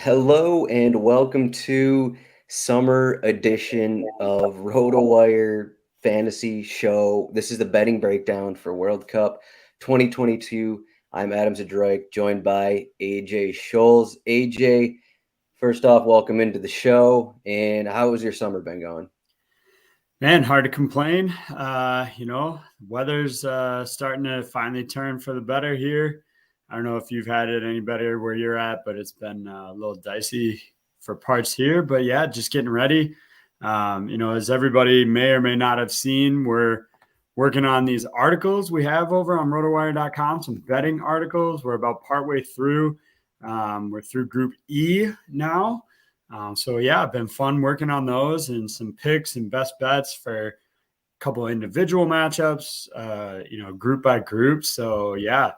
Hello and welcome to summer edition of RotoWire Fantasy Show. This is the betting breakdown for World Cup 2022. I'm Adam Zdroik, joined by AJ Scholz. AJ, first off, welcome into the show. And how has your summer been going? Man, hard to complain. Weather's starting to finally turn for the better here. I don't know if you've had it any better where you're at, but it's been a little dicey for parts here. But yeah, just getting ready. As everybody may or may not have seen, we're working on these articles we have over on rotowire.com, some betting articles. We're about partway through. We're through Group E now. I've been fun working on those and some picks and best bets for a couple of individual matchups, group by group. So yeah,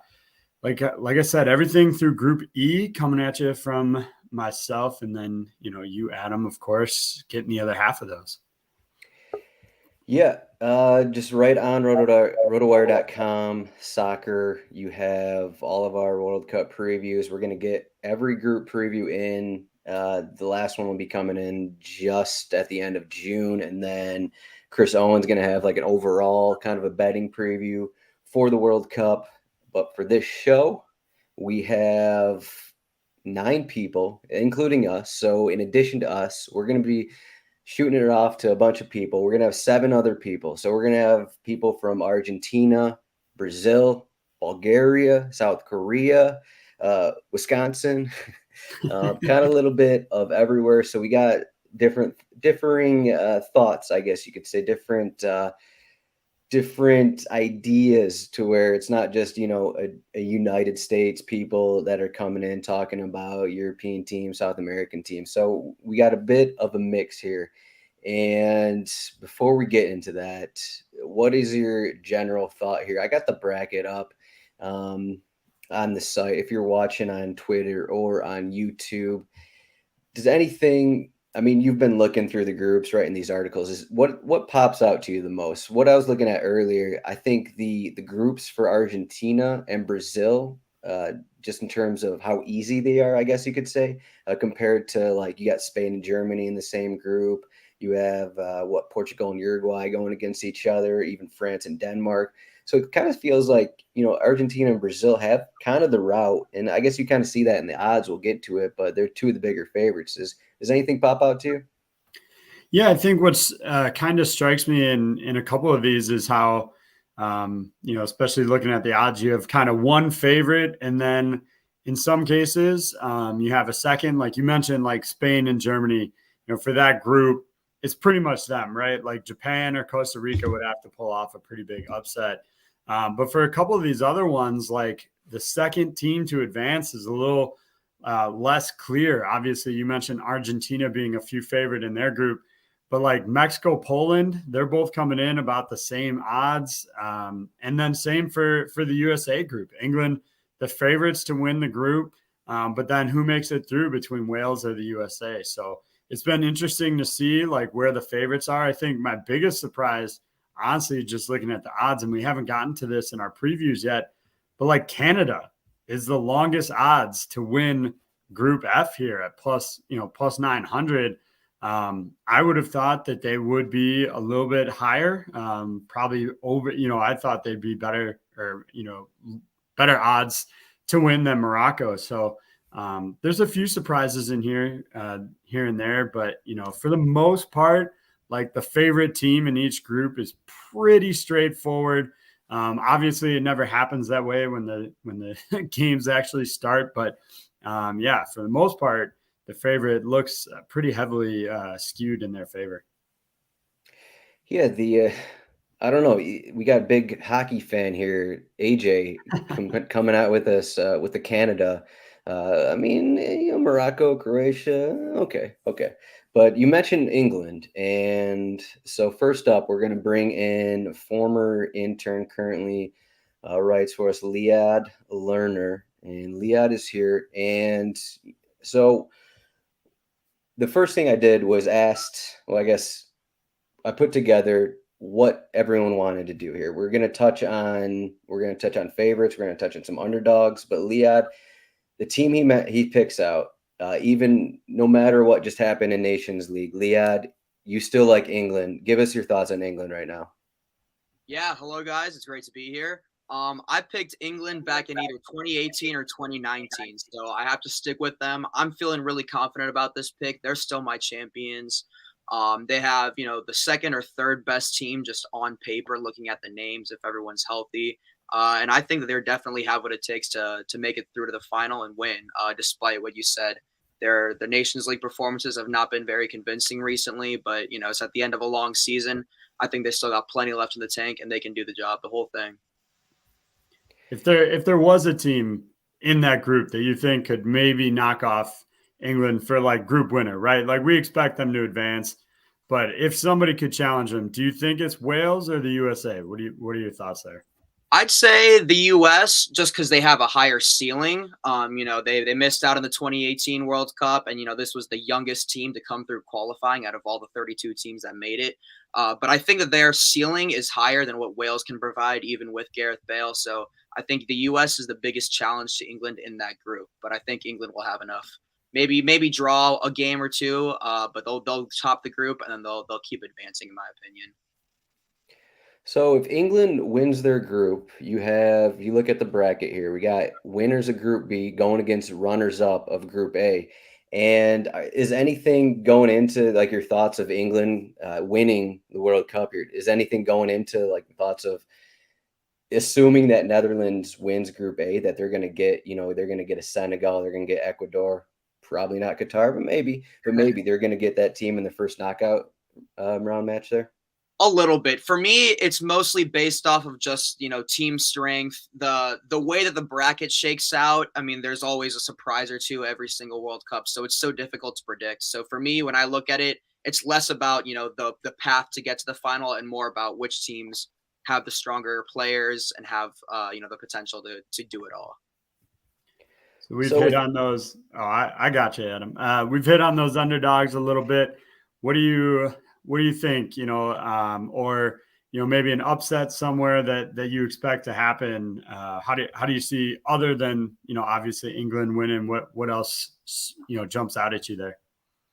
like I said, everything through Group E coming at you from myself, and then you, Adam, of course, getting the other half of those. Yeah, just right on rotowire.com soccer. You have all of our World Cup previews. We're going to get every group preview in. The last one will be coming in just at the end of June. And then Chris Owen's going to have like an overall kind of a betting preview for the World Cup. But for this show, we have 9 people, including us. So in addition to us, we're going to be shooting it off to a bunch of people. We're going to have 7 other people. So we're going to have people from Argentina, Brazil, Bulgaria, South Korea, Wisconsin, kind of a little bit of everywhere. So we got differing thoughts, I guess you could say, different ideas to where it's not just a United States people that are coming in talking about European teams, South American teams. So we got a bit of a mix here. And before we get into that, what is your general thought here? I got the bracket up on the site. If you're watching on Twitter or on YouTube, does anything, I mean, you've been looking through the groups, right, in these articles. Is what pops out to you the most? What I was looking at earlier, I think the groups for Argentina and Brazil, just in terms of how easy they are, I guess you could say, compared to like you got Spain and Germany in the same group. You have Portugal and Uruguay going against each other, even France and Denmark. So it kind of feels like, Argentina and Brazil have kind of the route. And I guess you kind of see that in the odds. We'll get to it, but they're 2 of the bigger favorites. Does anything pop out to you? Yeah, I think what's kind of strikes me in a couple of these is how, especially looking at the odds, you have kind of one favorite, and then in some cases, you have a second, like you mentioned, like Spain and Germany. For that group, it's pretty much them, right? Like Japan or Costa Rica would have to pull off a pretty big upset. But for a couple of these other ones, like the second team to advance is a little less clear. Obviously, you mentioned Argentina being a few favorite in their group, but like Mexico, Poland, they're both coming in about the same odds. And then same for the USA group. England, the favorites to win the group, but then who makes it through between Wales or the USA? So it's been interesting to see like where the favorites are. I think my biggest surprise, honestly, just looking at the odds, and we haven't gotten to this in our previews yet, but like Canada is the longest odds to win Group F here at plus 900. I would have thought that they would be a little bit higher, probably over, I thought they'd be better or, better odds to win than Morocco. So there's a few surprises in here and there, but, for the most part, like the favorite team in each group is pretty straightforward. Obviously, it never happens that way when the games actually start. But for the most part, the favorite looks pretty heavily skewed in their favor. Yeah, I don't know. We got a big hockey fan here, AJ, coming out with us with the Canada. I mean, Morocco, Croatia, okay. But you mentioned England, and so first up, we're going to bring in former intern, currently writes for us, Liad Lerner, and Liad is here. And so the first thing I did was asked, well, I guess I put together what everyone wanted to do here. We're going to touch on favorites. We're going to touch on some underdogs. But Liad, the team he picks out, even no matter what just happened in Nations League. Liad, you still like England. Give us your thoughts on England right now. Yeah, hello guys. It's great to be here. I picked England back in either 2018 or 2019, so I have to stick with them. I'm feeling really confident about this pick. They're still my champions. They have, the second or third best team just on paper, looking at the names if everyone's healthy. And I think that they definitely have what it takes to make it through to the final and win. Despite what you said, their Nations League performances have not been very convincing recently, but it's at the end of a long season. I think they still got plenty left in the tank, and they can do the job, the whole thing. If there was a team in that group that you think could maybe knock off England for like group winner, right? Like we expect them to advance, but if somebody could challenge them, do you think it's Wales or the USA? What are your thoughts there? I'd say the U.S. just because they have a higher ceiling. They missed out in the 2018 World Cup, and this was the youngest team to come through qualifying out of all the 32 teams that made it. But I think that their ceiling is higher than what Wales can provide, even with Gareth Bale. So I think the U.S. is the biggest challenge to England in that group. But I think England will have enough. Maybe draw a game or two, but they'll top the group and then they'll keep advancing, in my opinion. So if England wins their group, you look at the bracket here. We got winners of Group B going against runners up of Group A. And is anything going into like your thoughts of England winning the World Cup here? Is anything going into like the thoughts of assuming that Netherlands wins Group A, that they're going to get, they're going to get a Senegal, they're going to get Ecuador, probably not Qatar, but maybe they're going to get that team in the first knockout round match there? A little bit. For me, it's mostly based off of just, team strength, the way that the bracket shakes out. I mean, there's always a surprise or two every single World Cup, so it's so difficult to predict. So for me, when I look at it, it's less about, the path to get to the final and more about which teams have the stronger players and have, the potential to do it all. So we've hit on those. Oh, I got you, Adam. We've hit on those underdogs a little bit. What do you think, or, maybe an upset somewhere that you expect to happen? How do you see, other than, obviously England winning, what else, jumps out at you there?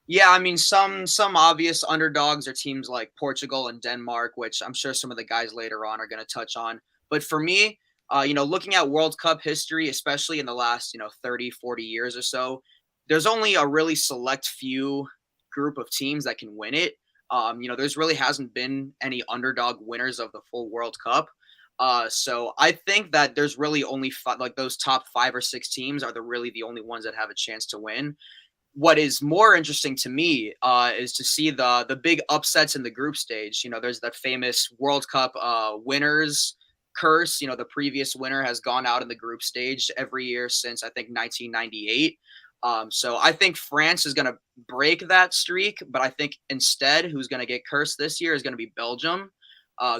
Yeah, I mean, some obvious underdogs are teams like Portugal and Denmark, which I'm sure some of the guys later on are going to touch on. But for me, looking at World Cup history, especially in the last, 30, 40 years or so, there's only a really select few group of teams that can win it. There's really hasn't been any underdog winners of the full World Cup. So I think that there's really only like those top 5 or 6 teams are really the only ones that have a chance to win. What is more interesting to me is to see the big upsets in the group stage. There's that famous World Cup winners curse. The previous winner has gone out in the group stage every year since I think 1998. So I think France is going to break that streak, but I think instead who's going to get cursed this year is going to be Belgium.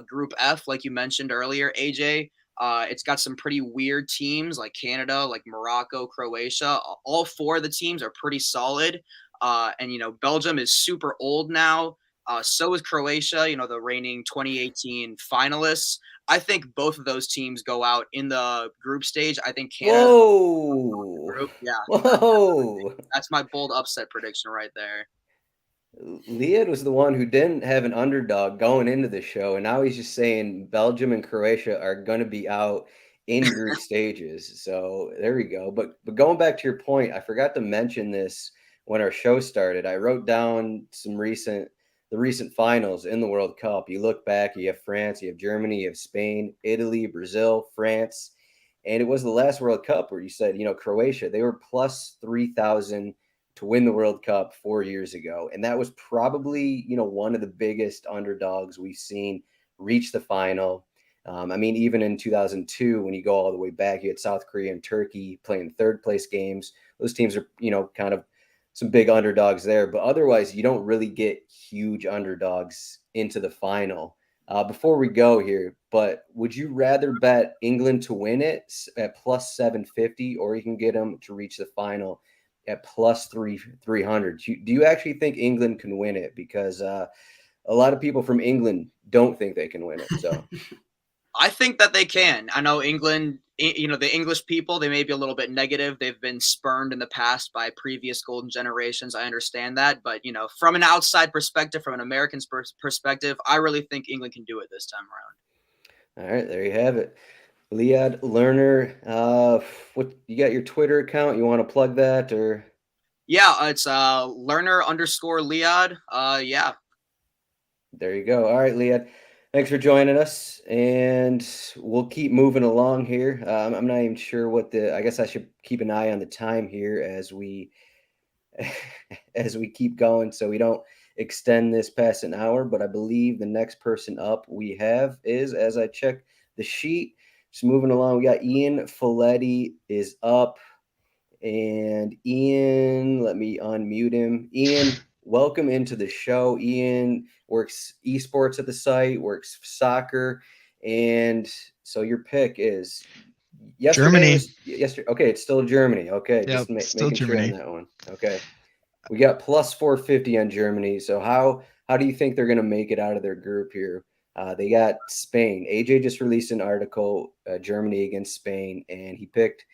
Group F, like you mentioned earlier, AJ, it's got some pretty weird teams like Canada, like Morocco, Croatia. All 4 of the teams are pretty solid. And Belgium is super old now. So is Croatia, the reigning 2018 finalists. I think both of those teams go out in the group stage. I think Canada. Whoa. Group. Yeah. Whoa. That's my bold upset prediction right there. Liad was the one who didn't have an underdog going into the show, and now he's just saying Belgium and Croatia are going to be out in group stages. So there we go. But going back to your point, I forgot to mention this when our show started. I wrote down the recent finals in the World Cup. You look back, you have France, you have Germany, you have Spain, Italy, Brazil, France, and it was the last World Cup where you said, Croatia, they were plus 3,000 to win the World Cup 4 years ago. And that was probably, one of the biggest underdogs we've seen reach the final. Even in 2002, when you go all the way back, you had South Korea and Turkey playing third place games. Those teams are, kind of some big underdogs there. But otherwise, you don't really get huge underdogs into the final. Before we go here, but would you rather bet England to win it at plus 750, or you can get them to reach the final at plus 300? Do you actually think England can win it? Because a lot of people from England don't think they can win it. So I think that they can. I know England, the English people, they may be a little bit negative. They've been spurned in the past by previous golden generations. I understand that. But, from an outside perspective, from an American's perspective, I really think England can do it this time around. All right, there you have it. Liad, Lerner, what you got your Twitter account? You want to plug that or? Yeah, it's Lerner_Liad. Yeah. There you go. All right, Liad. Thanks for joining us, and we'll keep moving along here. I'm not even sure I guess I should keep an eye on the time here as we keep going so we don't extend this past an hour, but I believe the next person up we have is, as I check the sheet, just moving along, we got Ian Faletti is up, and Ian, let me unmute him. Ian, welcome into the show. Ian works esports at the site, works soccer, and so your pick is Germany. Okay, it's still Germany. Okay, yep, just still making Germany. sure on that one. Okay, we got plus 450 on Germany. So how do you think they're going to make it out of their group here? They got Spain. AJ just released an article, Germany against Spain, and he picked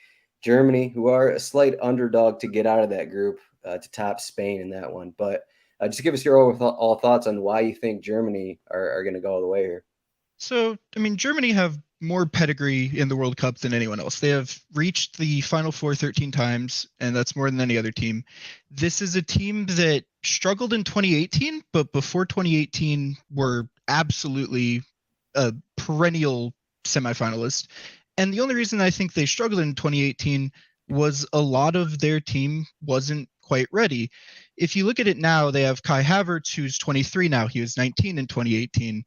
Germany, who are a slight underdog to get out of that group, to top Spain in that one. But just give us your all thoughts on why you think Germany are going to go all the way here. So, Germany have more pedigree in the World Cup than anyone else. They have reached the Final Four 13 times, and that's more than any other team. This is a team that struggled in 2018, but before 2018 were absolutely a perennial semifinalist. And the only reason I think they struggled in 2018 was a lot of their team wasn't quite ready. If you look at it now, they have Kai Havertz, who's 23 now. He was 19 in 2018.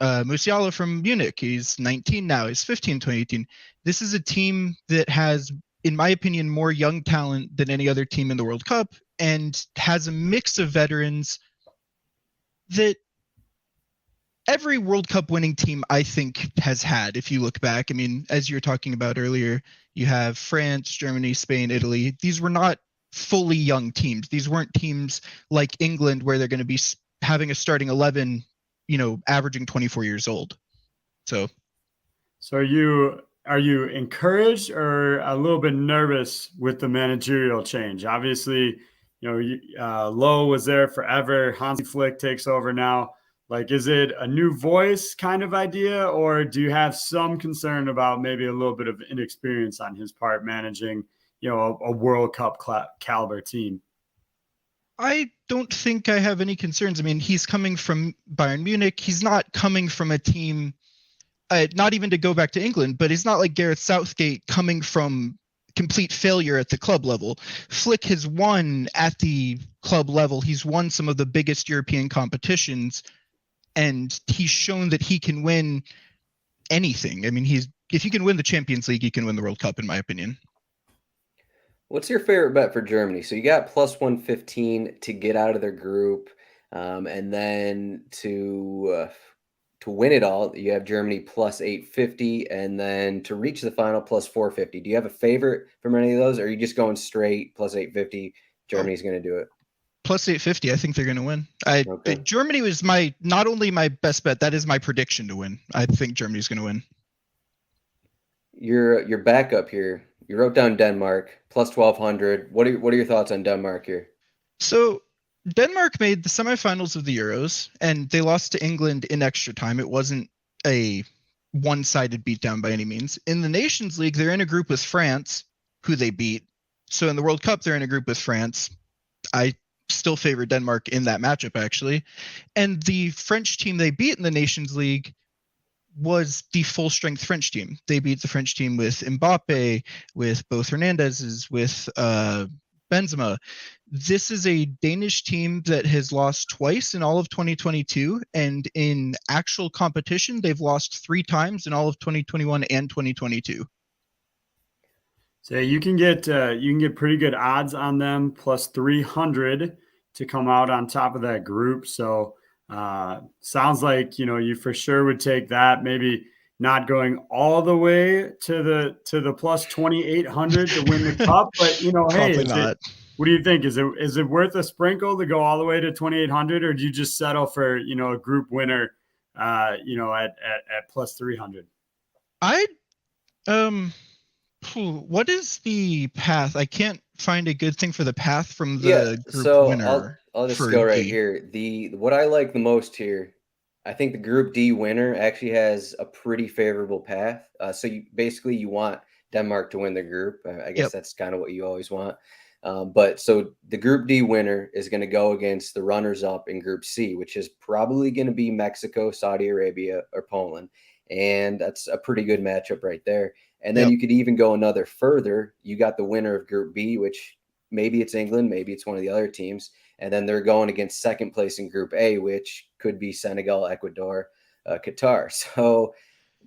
Musiala from Munich, he's 19 now. He's 15 in 2018. This is a team that has, in my opinion, more young talent than any other team in the World Cup, and has a mix of veterans that every World Cup winning team, I think, has had. If you look back, as you were talking about earlier, you have France, Germany, Spain, Italy. These were not fully young teams. These weren't teams like England where they're going to be having a starting 11, averaging 24 years old. So are you encouraged or a little bit nervous with the managerial change? Obviously, Lowe was there forever. Hansi Flick takes over now. Like, is it a new voice kind of idea, or do you have some concern about maybe a little bit of inexperience on his part managing, a World Cup caliber team? I don't think I have any concerns. He's coming from Bayern Munich. He's not coming from a team, not even to go back to England, but he's not like Gareth Southgate coming from complete failure at the club level. Flick has won at the club level. He's won some of the biggest European competitions, and he's shown that he can win anything. If you can win the Champions League, you can win the World Cup, in my opinion. What's your favorite bet for Germany? So you got plus 115 to get out of their group, and then to win it all, you have Germany plus 850, and then to reach the final plus 450. Do you have a favorite from any of those, or are you just going straight plus 850? Germany's going to do it. Plus 850, I think they're going to win. Okay. Germany was not only my best bet, that is my prediction to win. I think Germany's going to win. Your backup here. You wrote down Denmark plus 1200. What are your thoughts on Denmark here? So Denmark made the semifinals of the Euros, and they lost to England in extra time. It wasn't a one-sided beatdown by any means. In the Nations League, they're in a group with France, who they beat. So in the World Cup, they're in a group with France. I still favor Denmark in that matchup, actually. And the French team they beat in the Nations League was the full-strength French team. They beat the French team with Mbappe, with both Hernandez's, with Benzema. This is a Danish team that has lost twice in all of 2022, and in actual competition, they've lost 3 times in all of 2021 and 2022. So you can get pretty good odds on them, plus 300 to come out on top of that group. So sounds like you for sure would take that. Maybe not going all the way to the plus 2,800 to win the cup, but hey, what do you think? Is it worth a sprinkle to go all the way to 2,800, or do you just settle for a group winner at plus 300. What is the path? I can't find a good thing for the path from the group so winner. I'll just for go right D. here. What I like the most here, I think the Group D winner actually has a pretty favorable path. So you want Denmark to win the group. I guess Yep. that's kind of what you always want. But so the Group D winner is going to go against the runners-up in Group C, which is probably going to be Mexico, Saudi Arabia, or Poland. And that's a pretty good matchup right there. And then Yep. you could even go another further. You got the winner of Group B, which maybe it's England, maybe it's one of the other teams. And then they're going against second place in Group A, which could be Senegal, Ecuador, Qatar. So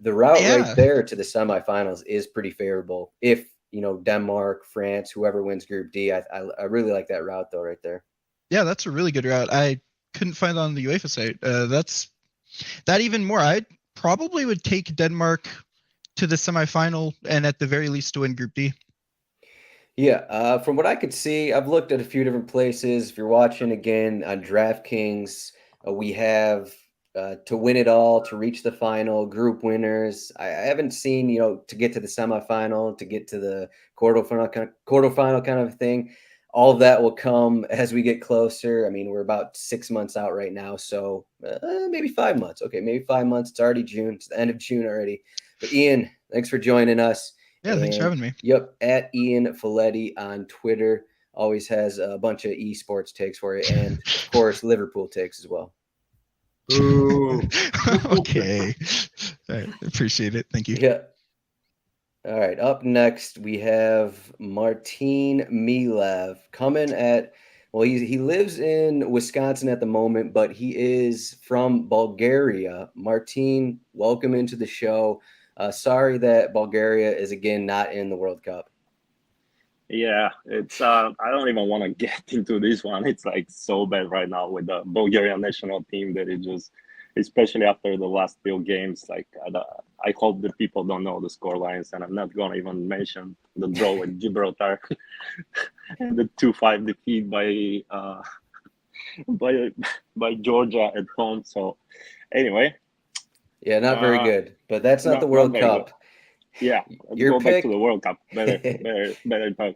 the route right there to the semifinals is pretty favorable. If, Denmark, France, whoever wins Group D, I really like that route, though, right there. Yeah, that's a really good route. I couldn't find it on the UEFA site. That's that even more. I probably would take Denmark to the semifinal and at the very least to win Group D. Yeah, from what I could see, I've looked at a few different places. If you're watching again on DraftKings, we have to win it all, to reach the final, group winners. I haven't seen, to get to the semifinal, to get to the quarterfinal kind of thing. All of that will come as we get closer. I mean, we're about 6 months out right now, so maybe 5 months. Okay, maybe 5 months. It's already June. It's the end of June already. But Ian, thanks for joining us. Yeah, thanks for having me. Yep, at Ian Faletti on Twitter. Always has a bunch of esports takes for you, and of course Liverpool takes as well. Ooh. Okay. I appreciate it. Thank you. Yeah. All right. Up next, we have Martin Milev coming at. Well, he lives in Wisconsin at the moment, but he is from Bulgaria. Martin, welcome into the show. Sorry that Bulgaria is again not in the World Cup. Yeah, it's I don't even want to get into this one. It's like so bad right now with the Bulgarian national team that it just, especially after the last few games, like I hope that people don't know the score lines, and I'm not gonna even mention the draw with Gibraltar and the 2-5 defeat by Georgia at home. So anyway, yeah, not very good, but that's not the World Cup. Good. Yeah, let's Your go pick, back to the World Cup. Better talk.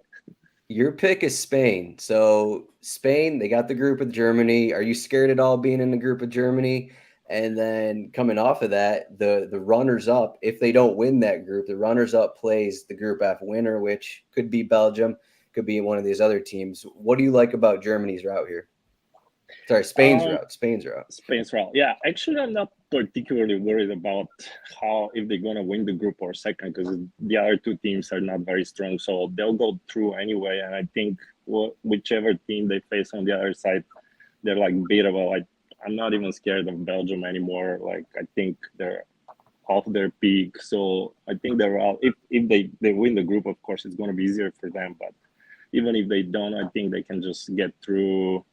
Your pick is Spain. So Spain, they got the group with Germany. Are you scared at all being in the group with Germany? And then coming off of that, the runners up, if they don't win that group, the runners up plays the Group F winner, which could be Belgium, could be one of these other teams. What do you like about Germany's route here? Sorry, Spain's route. Spain's route. Yeah, actually, I'm not particularly worried about if they're gonna win the group or second, because the other two teams are not very strong, so they'll go through anyway. And I think whichever team they face on the other side, they're like beatable. I'm not even scared of Belgium anymore. Like I think they're off their peak, so I think they're all. If they win the group, of course, it's gonna be easier for them. But even if they don't, I think they can just get through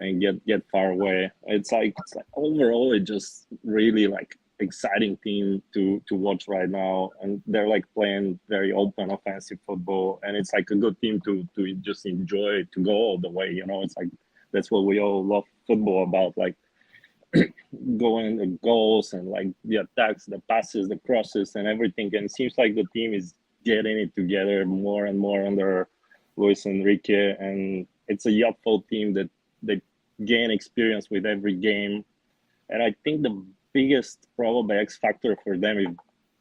and get far away. It's like overall, it's just really like exciting team to watch right now, and they're like playing very open offensive football, and it's like a good team to just enjoy, to go all the way. It's like that's what we all love football about, like going the goals and like the attacks, the passes, the crosses, and everything. And it seems like the team is getting it together more and more under Luis Enrique, and it's a youthful team that they gain experience with every game. And I think the biggest probably X factor for them, if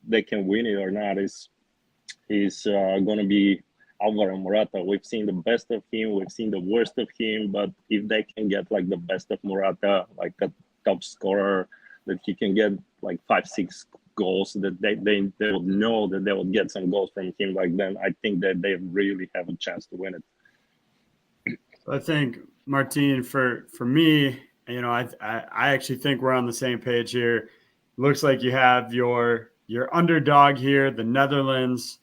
they can win it or not, is going to be Alvaro Morata. We've seen the best of him, we've seen the worst of him, but if they can get like the best of Morata, like a top scorer, that he can get like 5-6 goals, that they will know that they will get some goals from him, like then I think that they really have a chance to win it. I think, Martin, for me, I actually think we're on the same page here. Looks like you have your underdog here, the Netherlands.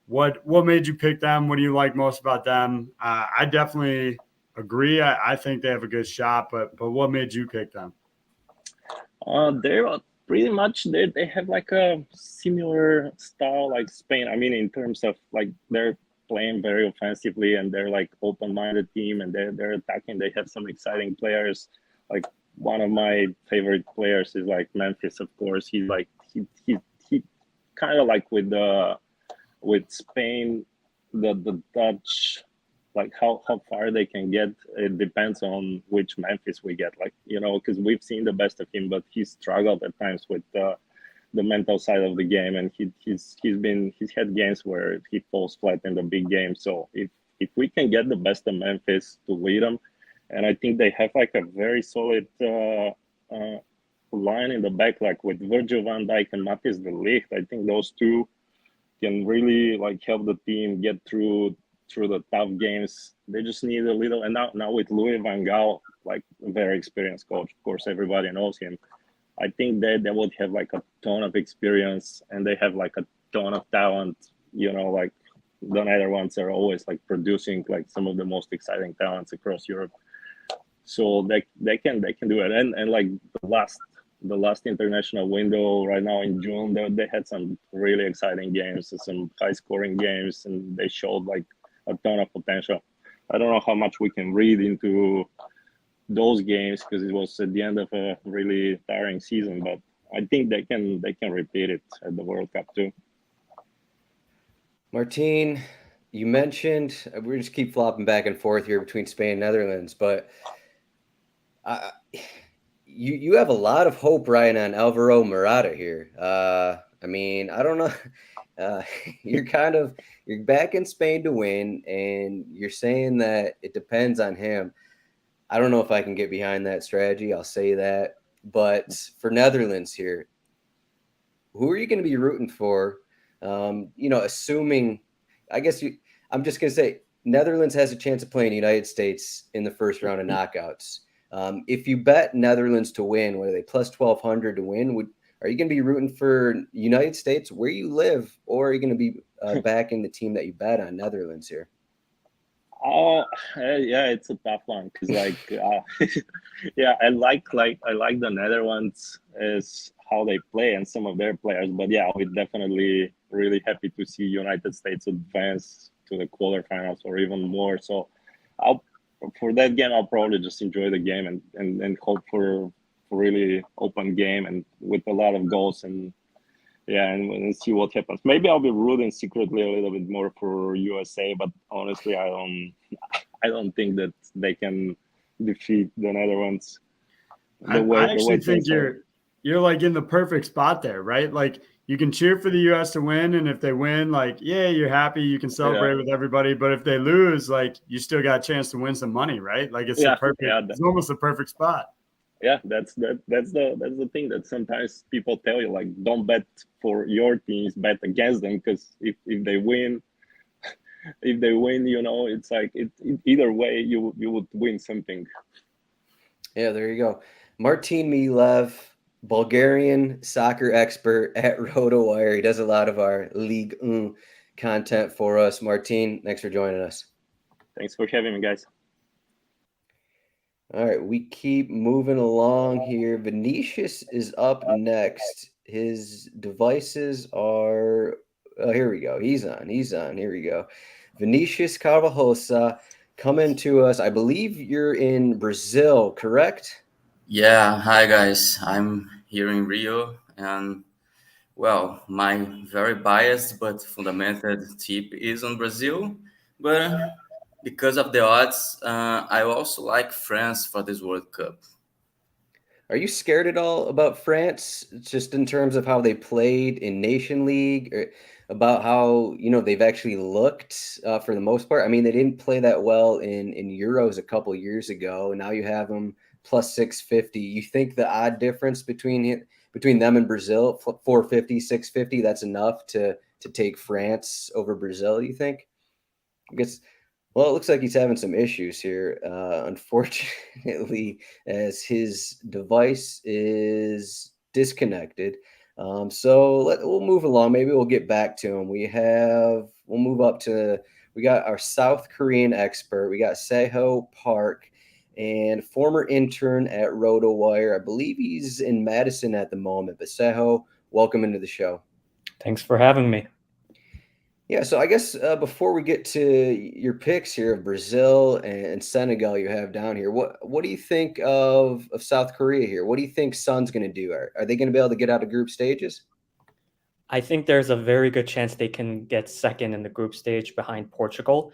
What made you pick them? What do you like most about them? I definitely agree. I think they have a good shot, but what made you pick them? They're pretty much they have like a similar style like Spain. I mean, in terms of like they're playing very offensively and they're like open-minded team, and they're attacking. They have some exciting players. Like one of my favorite players is like Memphis, of course. He's like he kind of like with Spain, the Dutch, like how far they can get. It depends on which Memphis we get, like, you know, because we've seen the best of him, but he's struggled at times with the mental side of the game, and he's had games where he falls flat in the big game. So if we can get the best of Memphis to lead them, and I think they have like a very solid line in the back, like with Virgil van Dijk and Matthijs de Ligt. I think those two can really like help the team get through the tough games. They just need a little. And now with Louis van Gaal, like a very experienced coach, of course everybody knows him. I think they would have like a ton of experience, and they have like a ton of talent. You know, like the Netherlands are always like producing like some of the most exciting talents across Europe. So they can do it. And like the last international window right now in June, they had some really exciting games, some high scoring games, and they showed like a ton of potential. I don't know how much we can read into those games because it was at the end of a really tiring season, but I think they can repeat it at the World Cup too. Martin, you mentioned we just keep flopping back and forth here between Spain and Netherlands, but you have a lot of hope riding on Alvaro Morata here. I mean, I don't know. You're back in Spain to win, and you're saying that it depends on him. I don't know if I can get behind that strategy. I'll say that. But for Netherlands here, who are you going to be rooting for? Assuming, I'm just going to say Netherlands has a chance of playing the United States in the first round of knockouts. If you bet Netherlands to win, what are they, plus 1,200 to win? Are you going to be rooting for United States where you live, or are you going to be backing the team that you bet on, Netherlands here? Yeah, it's a tough one because yeah, I like the Netherlands as how they play and some of their players, but yeah, we're definitely really happy to see United States advance to the quarterfinals or even more. So for that game, I'll probably just enjoy the game and hope for really open game and with a lot of goals and see what happens. Maybe I'll be rooting secretly a little bit more for USA, but honestly, I don't think that they can defeat the Netherlands. I actually think you're like in the perfect spot there, right? Like you can cheer for the US to win, and if they win, like, yeah, you're happy, you can celebrate with everybody. But if they lose, like, you still got a chance to win some money, right? Like it's it's almost the perfect spot. Yeah, that's the thing that sometimes people tell you, like, don't bet for your teams, bet against them, because if they win, you know, it's like either way you would win something. Yeah, there you go. Martin Milev, Bulgarian soccer expert at RotoWire. He does a lot of our Ligue 1 content for us. Martin, thanks for joining us. Thanks for having me, guys. All right, we keep moving along here. Vinicius is up next. His devices are here we go. He's on. Here we go. Vinicius Carvalhosa coming to us. I believe you're in Brazil, correct? Yeah, hi guys. I'm here in Rio, and well, my very biased but fundamental tip is on Brazil. But because of the odds, I also like France for this World Cup. Are you scared at all about France, just in terms of how they played in Nation League, or about how, you know, they've actually looked for the most part? I mean, they didn't play that well in Euros a couple years ago. Now you have them plus 650. You think the odd difference between them and Brazil, 450, 650, that's enough to take France over Brazil, you think? I guess. Well, it looks like he's having some issues here, unfortunately, as his device is disconnected. So we'll move along. Maybe we'll get back to him. We'll move up to, we got our South Korean expert. We got Seho Park, and former intern at RotoWire. I believe he's in Madison at the moment. But Seho, welcome into the show. Thanks for having me. Yeah, so I guess before we get to your picks here of Brazil and Senegal you have down here, what do you think of South Korea here? What do you think Sun's going to do? Are they going to be able to get out of group stages? I think there's a very good chance they can get second in the group stage behind Portugal.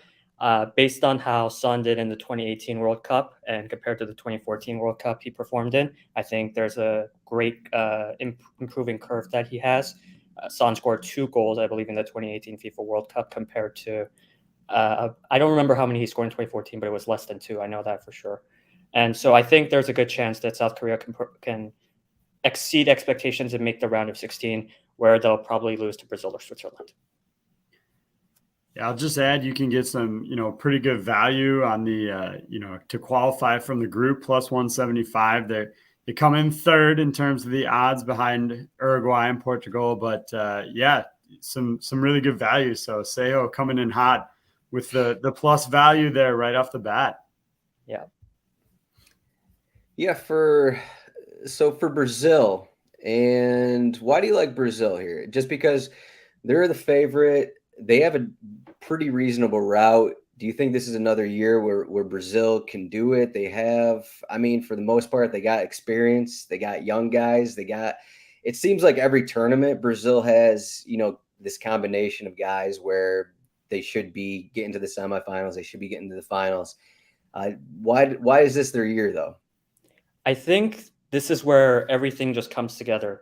Based on how Son did in the 2018 World Cup and compared to the 2014 World Cup he performed in, I think there's a great improving curve that he has. Son scored 2 goals, I believe, in the 2018 FIFA World Cup compared to, I don't remember how many he scored in 2014, but it was less than 2. I know that for sure. And so I think there's a good chance that South Korea can exceed expectations and make the round of 16, where they'll probably lose to Brazil or Switzerland. Yeah, I'll just add you can get some, pretty good value on the, to qualify from the group plus 175. They come in third in terms of the odds behind Uruguay and Portugal, but yeah, some really good value. So Seho coming in hot with the plus value there right off the bat. Yeah. Yeah, for Brazil, and why do you like Brazil here? Just because they're the favorite, they have a pretty reasonable route. Do you think this is another year where Brazil can do it? They have, I mean, for the most part, they got experience, they got young guys, it seems like every tournament Brazil has, this combination of guys where they should be getting to the semifinals, they should be getting to the finals. Why is this their year though? I think this is where everything just comes together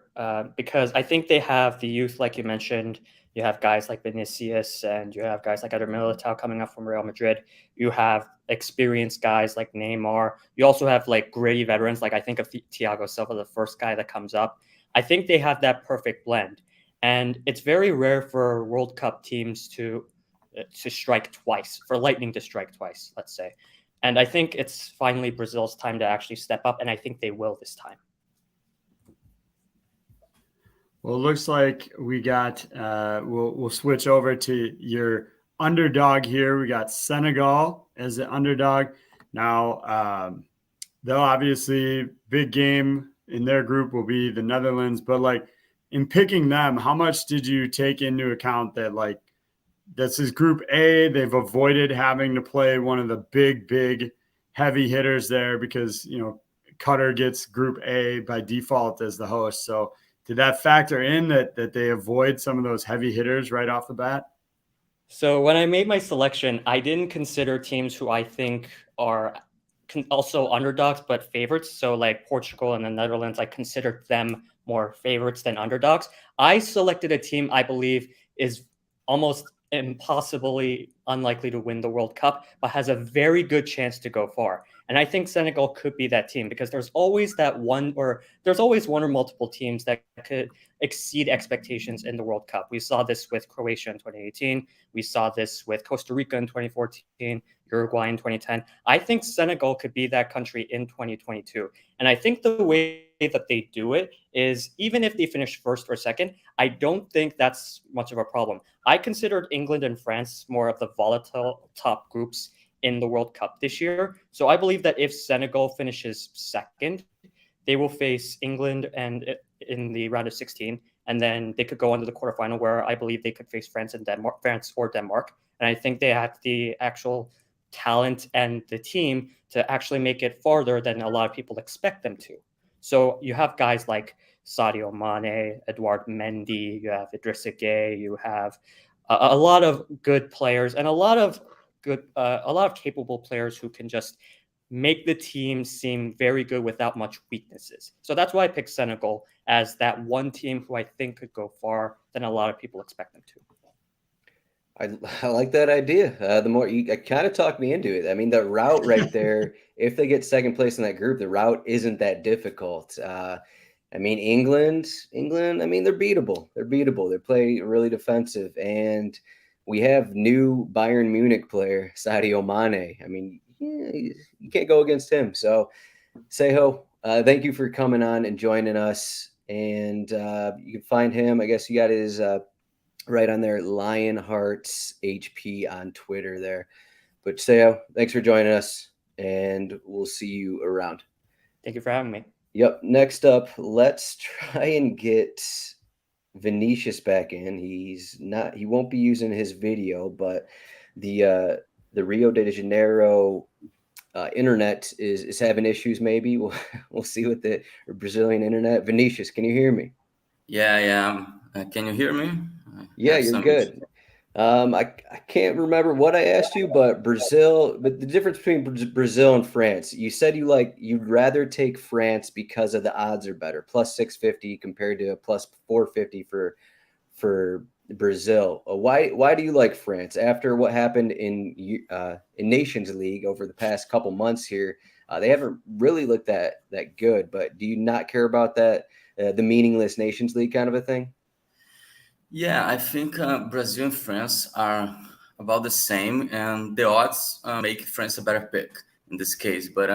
because I think they have the youth, like you mentioned. You have guys like Vinicius and you have guys like Eder Militao coming up from Real Madrid. You have experienced guys like Neymar. You also have like gritty veterans, like I think of Thiago Silva, the first guy that comes up. I think they have that perfect blend. And it's very rare for World Cup teams to strike twice, for Lightning to strike twice, let's say. And I think it's finally Brazil's time to actually step up, and I think they will this time. Well, it looks like we got we'll switch over to your underdog here. We got Senegal as the underdog. Now, they'll obviously big game in their group will be the Netherlands, but like in picking them, how much did you take into account that like this is Group A? They've avoided having to play one of the big heavy hitters there because Qatar gets Group A by default as the host. So did that factor in that they avoid some of those heavy hitters right off the bat? So when I made my selection, I didn't consider teams who I think are also underdogs but favorites. So like Portugal and the Netherlands, I considered them more favorites than underdogs. I selected a team I believe is almost impossibly unlikely to win the World Cup, but has a very good chance to go far. And I think Senegal could be that team because there's always one or multiple teams that could exceed expectations in the World Cup. We saw this with Croatia in 2018. We saw this with Costa Rica in 2014, Uruguay in 2010. I think Senegal could be that country in 2022. And I think the way that they do it is even if they finish first or second, I don't think that's much of a problem. I considered England and France more of the volatile top groups in the World Cup this year. So I believe that if Senegal finishes second, they will face England and in the round of 16, and then they could go on to the quarterfinal where I believe they could face France or Denmark. And I think they have the actual talent and the team to actually make it farther than a lot of people expect them to. So you have guys like Sadio Mane, Edouard Mendy, you have Idrissa Gueye, you have a lot of good players and a lot of capable players who can just make the team seem very good without much weaknesses. So that's why I picked Senegal as that one team who I think could go far than a lot of people expect them to. I like that idea. The more you kind of talked me into it. I mean, the route right there, if they get second place in that group, the route isn't that difficult. I mean, England, I mean, they're beatable. They play really defensive. And we have new Bayern Munich player, Sadio Mane. I mean, you can't go against him. So, Seho, thank you for coming on and joining us. And you can find him. I guess you got his right on there, Lionhearts HP on Twitter there. But Seho, thanks for joining us, and we'll see you around. Thank you for having me. Yep. Next up, let's try and get Vinicius back in. He won't be using his video, but the Rio de Janeiro internet is having issues. Maybe we'll see with the Brazilian internet. Vinicius, can you hear me? Yeah. Can you hear me? Yeah, you're good. I can't remember what I asked you, but the difference between Brazil and France, you said you'd rather take France because of the odds are better, plus 650 compared to a plus 450 for Brazil. Why do you like France after what happened in Nations League over the past couple months here? They haven't really looked that good, but do you not care about that the meaningless Nations League kind of a thing? Yeah, I think Brazil and France are about the same, and the odds make France a better pick in this case. But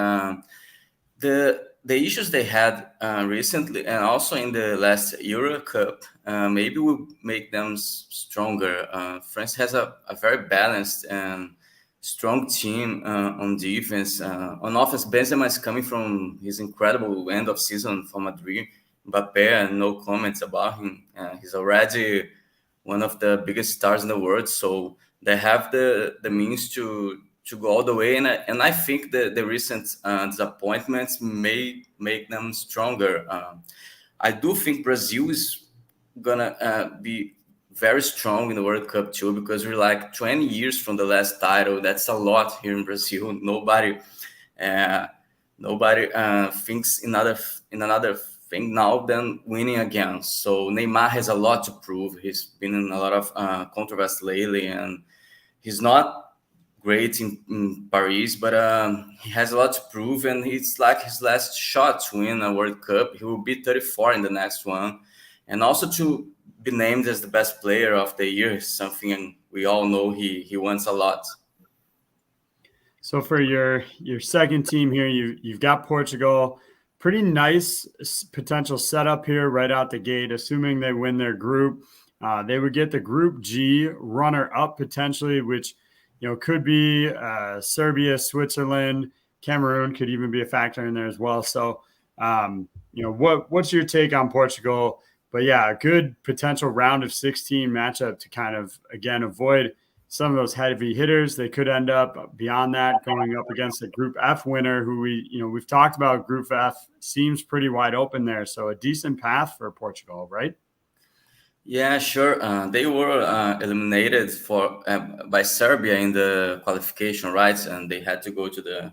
the issues they had recently, and also in the last Euro Cup, maybe will make them stronger. France has a very balanced and strong team on defense. On offense, Benzema is coming from his incredible end of season for Madrid. Mbappé, no comments about him. He's already one of the biggest stars in the world, so they have the means to go all the way. And I think the recent disappointments may make them stronger. I do think Brazil is gonna be very strong in the World Cup too, because we're like 20 years from the last title. That's a lot here in Brazil. Nobody thinks in another thing now than winning again. So Neymar has a lot to prove. He's been in a lot of controversy lately, and he's not great in Paris, but he has a lot to prove, and it's like his last shot to win a World Cup. He will be 34 in the next one, and also to be named as the best player of the year is something we all know he wants a lot. So for your second team here, you've got Portugal. Pretty nice potential setup here right out the gate, assuming they win their group. They would get the Group G runner-up potentially, which could be Serbia, Switzerland, Cameroon could even be a factor in there as well. So, what's your take on Portugal? But yeah, a good potential round of 16 matchup to kind of, again, avoid some of those heavy hitters. They could end up beyond that going up against a Group F winner who we've talked about. Group F seems pretty wide open there. So a decent path for Portugal, right? Yeah, sure. They were eliminated by Serbia in the qualification, right? And they had to go to the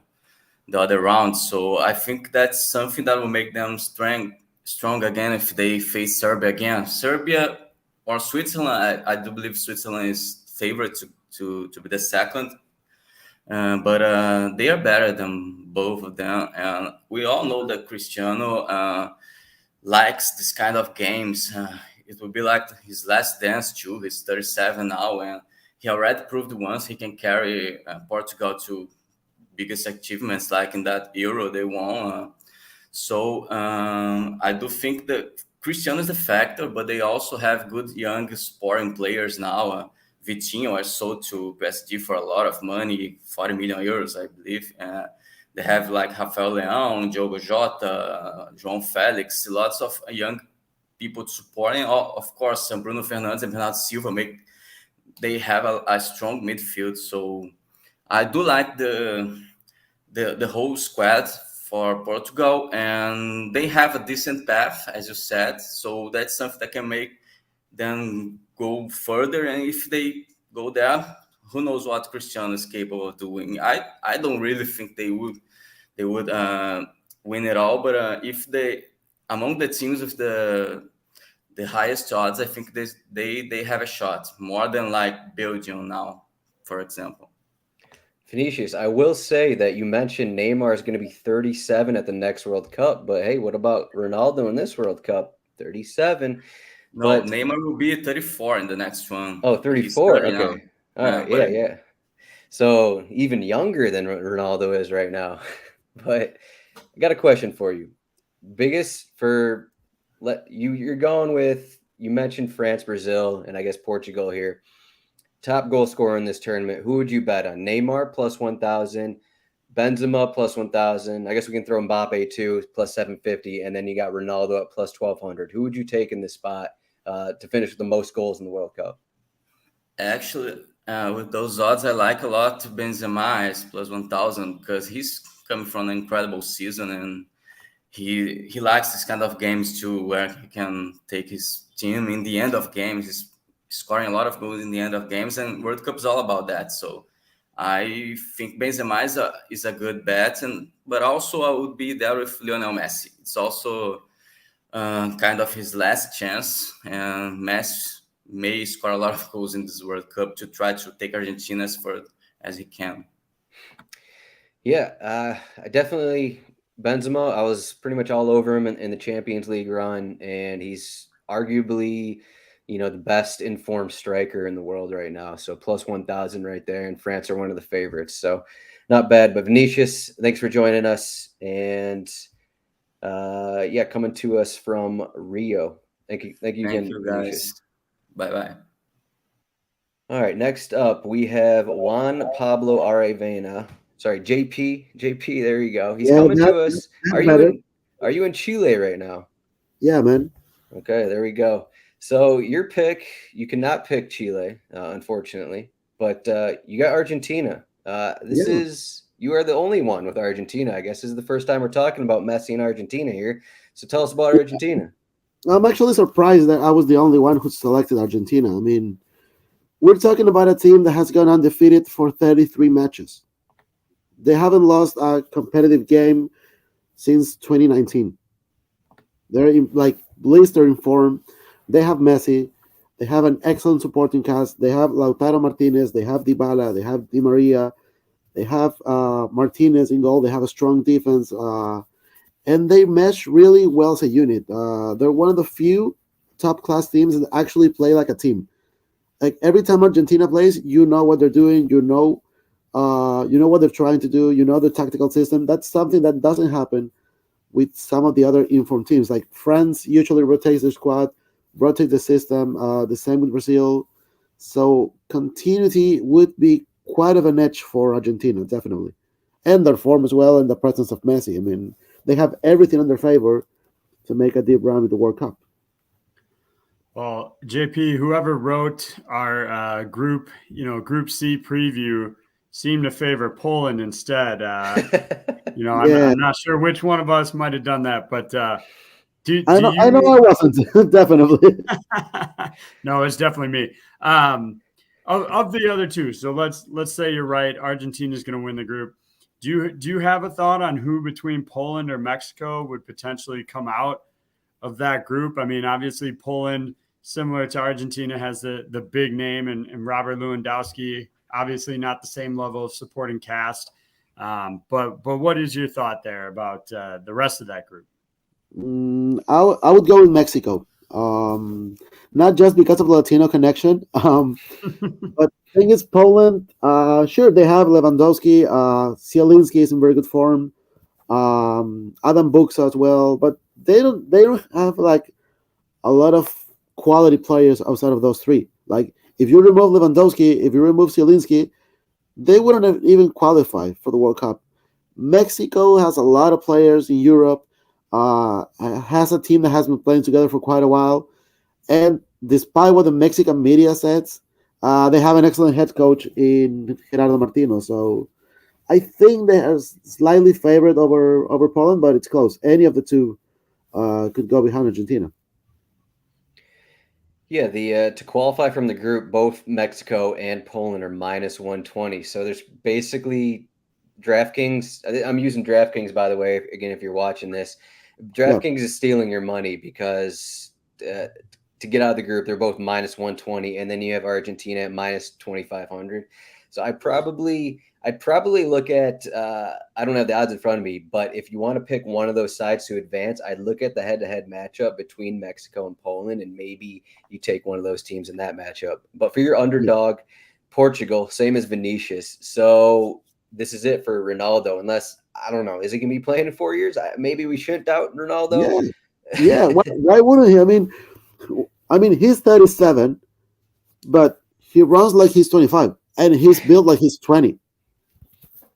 other round. So I think that's something that will make them strong again if they face Serbia again. Serbia or Switzerland, I do believe Switzerland is favorite to be the second. But they are better than both of them. And we all know that Cristiano likes this kind of games. It will be like his last dance too. He's 37 now, and he already proved once he can carry Portugal to biggest achievements, like in that Euro they won. So I do think that Cristiano is a factor, but they also have good young sporting players now. Vitinho are sold to PSG for a lot of money, 40 million euros, I believe. They have like Rafael Leão, Diogo Jota, João Felix, lots of young people supporting. Of course, Bruno Fernandes and Bernardo Silva they have a strong midfield. So I do like the whole squad for Portugal, and they have a decent path, as you said. So that's something that can make them go further. And if they go there, who knows what Cristiano is capable of doing? I don't really think they would win it all. But if they among the teams with the highest odds, I think they have a shot more than like Belgium now, for example. Vinicius, I will say that you mentioned Neymar is going to be 37 at the next World Cup, but hey, what about Ronaldo in this World Cup? 37. No, but Neymar will be 34 in the next one. Oh, 34. Okay. Now. All right. Yeah. So even younger than Ronaldo is right now. But I got a question for you. You're going with, you mentioned France, Brazil, and I guess Portugal here. Top goal scorer in this tournament. Who would you bet on? Neymar plus 1,000, Benzema plus 1,000. I guess we can throw Mbappe too, plus 750, and then you got Ronaldo at plus 1,200. Who would you take in this spot? to finish with the most goals in the World Cup. Actually, with those odds, I like a lot Benzema is plus 1,000 because he's coming from an incredible season, and he likes this kind of games too, where he can take his team in the end of games. He's scoring a lot of goals in the end of games, and World Cup is all about that. So I think Benzema is a good bet, but also I would be there with Lionel Messi. It's also kind of his last chance, and Messi may score a lot of goals in this World Cup to try to take Argentina as far as he can. Yeah, I definitely Benzema. I was pretty much all over him in the Champions League run, and he's arguably, the best informed striker in the world right now. So plus 1,000 right there, and France are one of the favorites. So not bad. But Vinicius, thanks for joining us, and coming to us from Rio. Thank you again, Thank you, guys. Vinicius. Bye-bye. All right, next up we have Juan Pablo Aravena. Sorry, JP, there you go. He's coming to us. Are you in Chile right now? Yeah, man. Okay, there we go. So your pick, you cannot pick Chile, unfortunately, but you got Argentina. You are the only one with Argentina. I guess this is the first time we're talking about Messi and Argentina here. So tell us about Argentina. I'm actually surprised that I was the only one who selected Argentina. I mean, we're talking about a team that has gone undefeated for 33 matches. They haven't lost a competitive game since 2019. They're in blistering form. They have Messi. They have an excellent supporting cast. They have Lautaro Martinez. They have Dybala. They have Di Maria. They have Martinez in goal. They have a strong defense. And they mesh really well as a unit. They're one of the few top-class teams that actually play like a team. Like every time Argentina plays, you know what they're doing. You know what they're trying to do. You know the tactical system. That's something that doesn't happen with some of the other informed teams. Like France usually rotates their squad, rotates the system. The same with Brazil. So continuity would be quite of an edge for Argentina, definitely, and their form as well, and the presence of Messi. I mean, they have everything in their favor to make a deep run with the World Cup. Well, JP, whoever wrote our Group C preview seemed to favor Poland instead. I'm not sure which one of us might have done that, but I know I wasn't definitely. No, it's definitely me. Of the other two, so let's say you're right. Argentina is going to win the group. Do you have a thought on who between Poland or Mexico would potentially come out of that group? I mean, obviously Poland, similar to Argentina, has the big name and Robert Lewandowski. Obviously, not the same level of supporting cast. But what is your thought there about the rest of that group? I would go with Mexico. Not just because of the Latino connection, but the thing is Poland. Sure, they have Lewandowski. Zielinski is in very good form. Adam Buksa as well, but they don't have like a lot of quality players outside of those three. Like if you remove Lewandowski, if you remove Zielinski, they wouldn't have even qualified for the World Cup. Mexico has a lot of players in Europe. Has a team that has been playing together for quite a while. And despite what the Mexican media says, they have an excellent head coach in Gerardo Martino. So I think they are slightly favored over Poland, but it's close. Any of the two could go behind Argentina. Yeah, to qualify from the group, both Mexico and Poland are minus 120. So there's basically DraftKings. I'm using DraftKings, by the way, again, if you're watching this. DraftKings is stealing your money because to get out of the group, they're both minus 120, and then you have Argentina at minus 2,500. So I'd probably look at I don't have the odds in front of me, but if you want to pick one of those sides to advance, I'd look at the head-to-head matchup between Mexico and Poland, and maybe you take one of those teams in that matchup. But for your underdog, Portugal, same as Vinicius. So this is it for Ronaldo, unless, I don't know, is he going to be playing in 4 years? Maybe we shouldn't doubt Ronaldo. Yeah. Why wouldn't he? I mean, he's 37, but he runs like he's 25, and he's built like he's 20.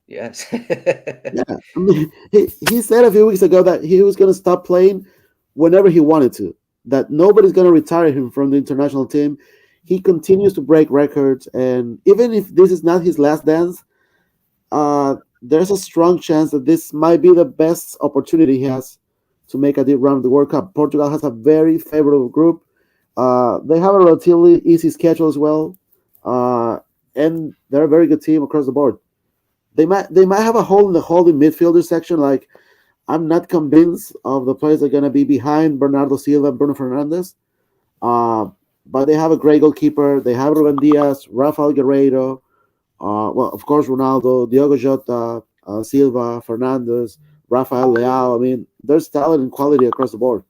Yes. Yeah. I mean, he said a few weeks ago that he was going to stop playing whenever he wanted to. that nobody's going to retire him from the international team. He continues to break records, and even if this is not his last dance, there's a strong chance that this might be the best opportunity he has to make a deep run of the World Cup. Portugal has a very favorable group. They have a relatively easy schedule as well, and they're a very good team across the board. They might have a hole in the holding midfielder section. Like, I'm not convinced of the players that are going to be behind Bernardo Silva and Bruno Fernandes. Uh, but they have a great goalkeeper. They have Ruben Diaz, Rafael Guerreiro, well, of course, Ronaldo, Diogo Jota, Silva, Fernandes, Rafael Leao. I mean, there's talent and quality across the board.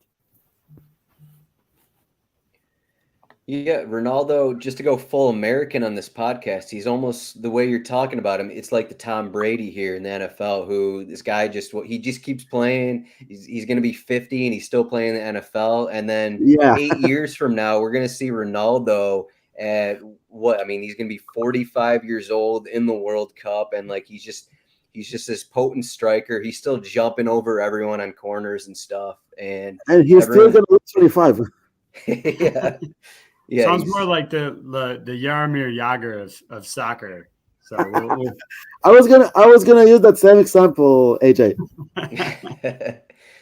Yeah, Ronaldo, just to go full American on this podcast, he's almost the way you're talking about him. It's like the Tom Brady here in the NFL, who this guy he just keeps playing. He's going to be 50 and he's still playing in the NFL. And then Yeah. 8 years from now, we're going to see Ronaldo at what? I mean, he's going to be 45 years old in the World Cup. And like, he's just this potent striker. He's still jumping over everyone on corners and stuff. And he's still going to look 25. Yeah. Yeah, sounds more like the Jaromir Jagr of soccer. So I was gonna use that same example, AJ.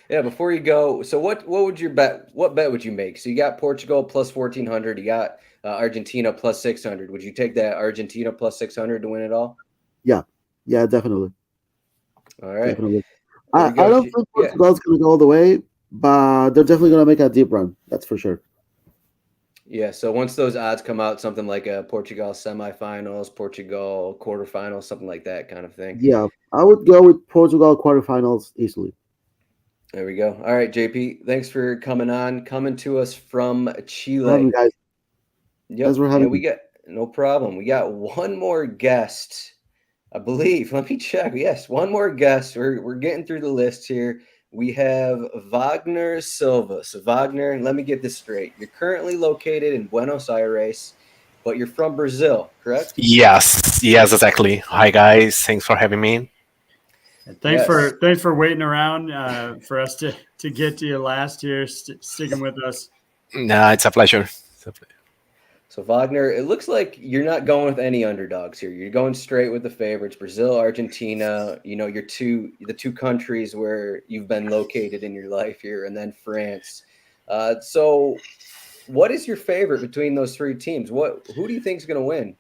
Yeah, before you go, so what would your bet? What bet would you make? So you got Portugal plus 1,400. You got Argentina plus 600. Would you take that Argentina plus 600 to win it all? Yeah, definitely. All right. Definitely. I don't think Portugal's gonna go all the way, but they're definitely gonna make a deep run. That's for sure. Yeah, so once those odds come out, something like a Portugal semifinals, Portugal quarterfinals, something like that kind of thing. Yeah, I would go with Portugal quarterfinals easily. There we go. All right, JP, thanks for coming to us from Chile. Guys. Yep. Thanks for having me. No problem. We got one more guest, I believe. Let me check. Yes, one more guest. We're getting through the list here. We have Wagner Silva. So Wagner, let me get this straight. You're currently located in Buenos Aires, but you're from Brazil, correct? Yes, exactly. Hi guys, thanks for having me. Thanks for waiting around for us to get to you last year, sticking with us. No, it's a pleasure. So Wagner, it looks like you're not going with any underdogs here. You're going straight with the favorites: Brazil, Argentina. You know, the two countries where you've been located in your life here, and then France. So, what is your favorite between those three teams? Who do you think is going to win?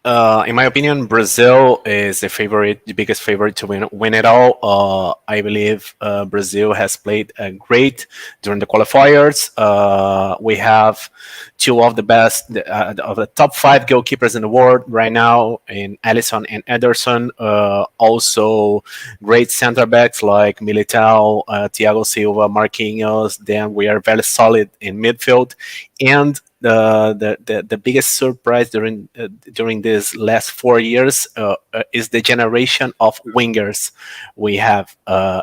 In my opinion, Brazil is the biggest favorite to win it all. I believe Brazil has played great during the qualifiers. We have two of the best of the top 5 goalkeepers in the world right now, in Alisson and Ederson. Also, great center backs like Militao, Thiago Silva, Marquinhos. Then we are very solid in midfield, and the biggest surprise during these last 4 years is the generation of wingers we have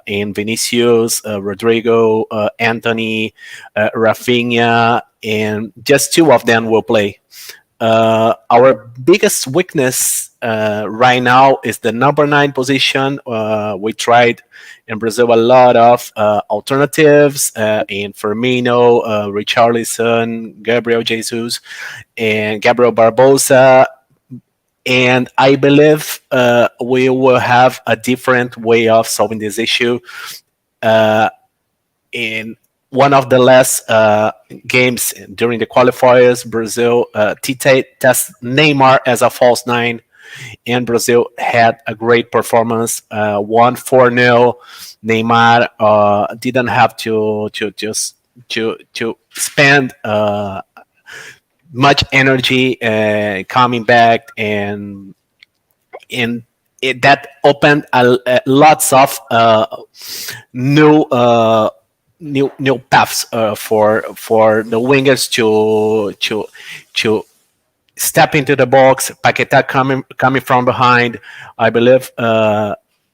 in Vinicius, Rodrigo, Anthony, Rafinha, and just 2 of them will play. Our biggest weakness right now is the number 9 position. We tried in Brazil a lot of alternatives in Firmino, Richarlison, Gabriel Jesus, and Gabriel Barbosa. And I believe we will have a different way of solving this issue. In one of the last games during the qualifiers, Brazil tested Neymar as a false 9, and Brazil had a great performance. Won 4-0. Neymar didn't have to spend much energy coming back, and that opened lots of new paths for the wingers to step into the box. Paquetá coming from behind. I believe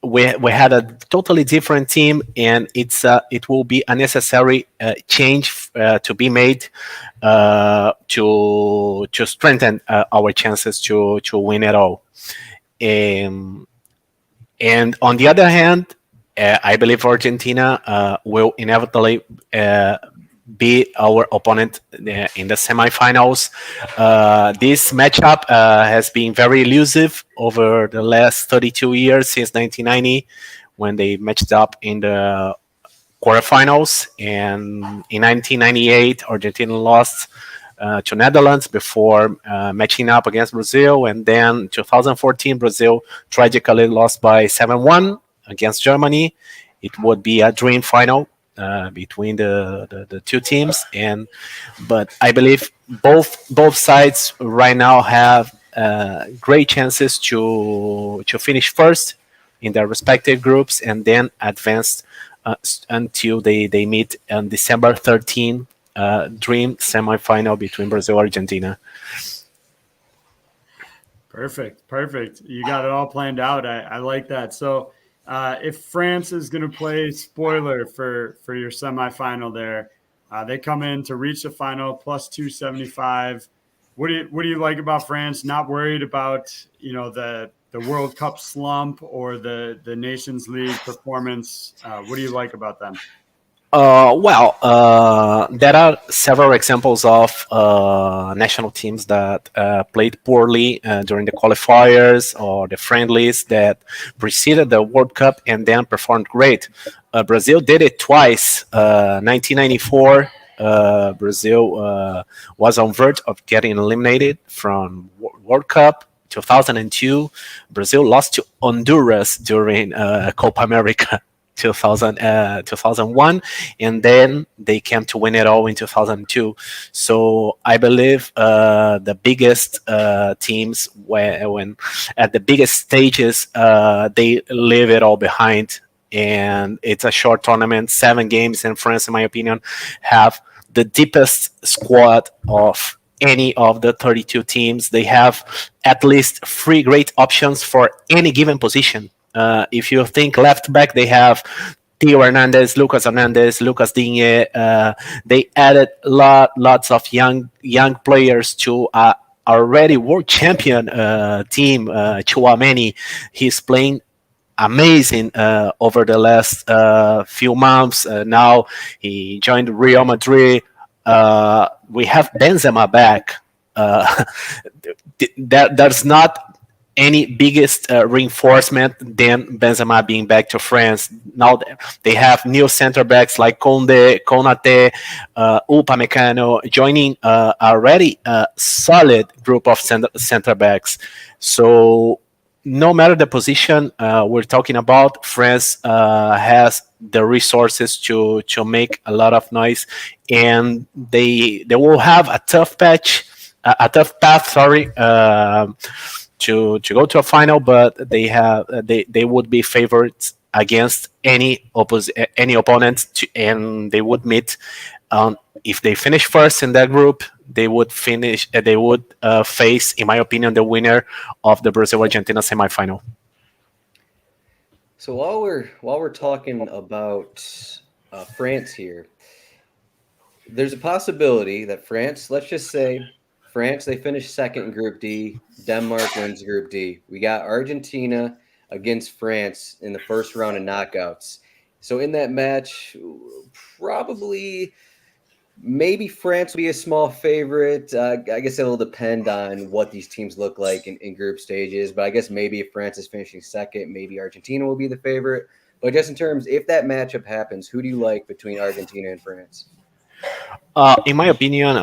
we had a totally different team, and it will be a necessary change to be made to strengthen our chances to win it all. And on the other hand, I believe Argentina will inevitably beat our opponent in the semifinals. This matchup has been very elusive over the last 32 years since 1990, when they matched up in the quarterfinals. And in 1998, Argentina lost to Netherlands before matching up against Brazil. And then 2014, Brazil tragically lost by 7-1 against Germany. It would be a dream final between the two teams. But I believe both sides right now have great chances to finish first in their respective groups and then advance until they meet on December 13, dream semifinal between Brazil and Argentina. Perfect. You got it all planned out. I like that. So if France is going to play spoiler for your semifinal there, they come in to reach the final plus 275. What do you like about France? Not worried about the World Cup slump or the Nations League performance. What do you like about them? There are several examples of national teams that played poorly during the qualifiers or the friendlies that preceded the World Cup and then performed great. Brazil did it twice. 1994, Brazil was on verge of getting eliminated from World Cup. 2002, Brazil lost to Honduras during Copa America. 2001, and then they came to win it all in 2002. So I believe the biggest teams, when at the biggest stages, they leave it all behind, and it's a short tournament, 7 games, and France, in my opinion, have the deepest squad of any of the 32 teams. They have at least 3 great options for any given position. If you think left back, they have Theo Hernandez, Lucas Hernandez, Lucas Digne. They added lots of young players to already world champion team. Chouameni, he's playing amazing over the last few months. Now he joined Real Madrid. We have Benzema back. There's not any biggest reinforcement than Benzema being back to France. Now they have new center backs like Conde, Konate, Upamecano joining already a solid group of center backs. So no matter the position we're talking about, France has the resources to make a lot of noise, and they will have a tough path. Sorry. To go to a final, but they would be favorites against any opponent, and they would meet. If they finish first in that group, they would face, in my opinion, the winner of the Brazil-Argentina semifinal. So while we're talking about France here, there's a possibility that France, let's just say France, they finished second in Group D. Denmark wins Group D. We got Argentina against France in the first round of knockouts. So in that match, maybe France will be a small favorite. I guess it'll depend on what these teams look like in group stages. But I guess maybe if France is finishing second, maybe Argentina will be the favorite. But just in terms, if that matchup happens, who do you like between Argentina and France? In my opinion,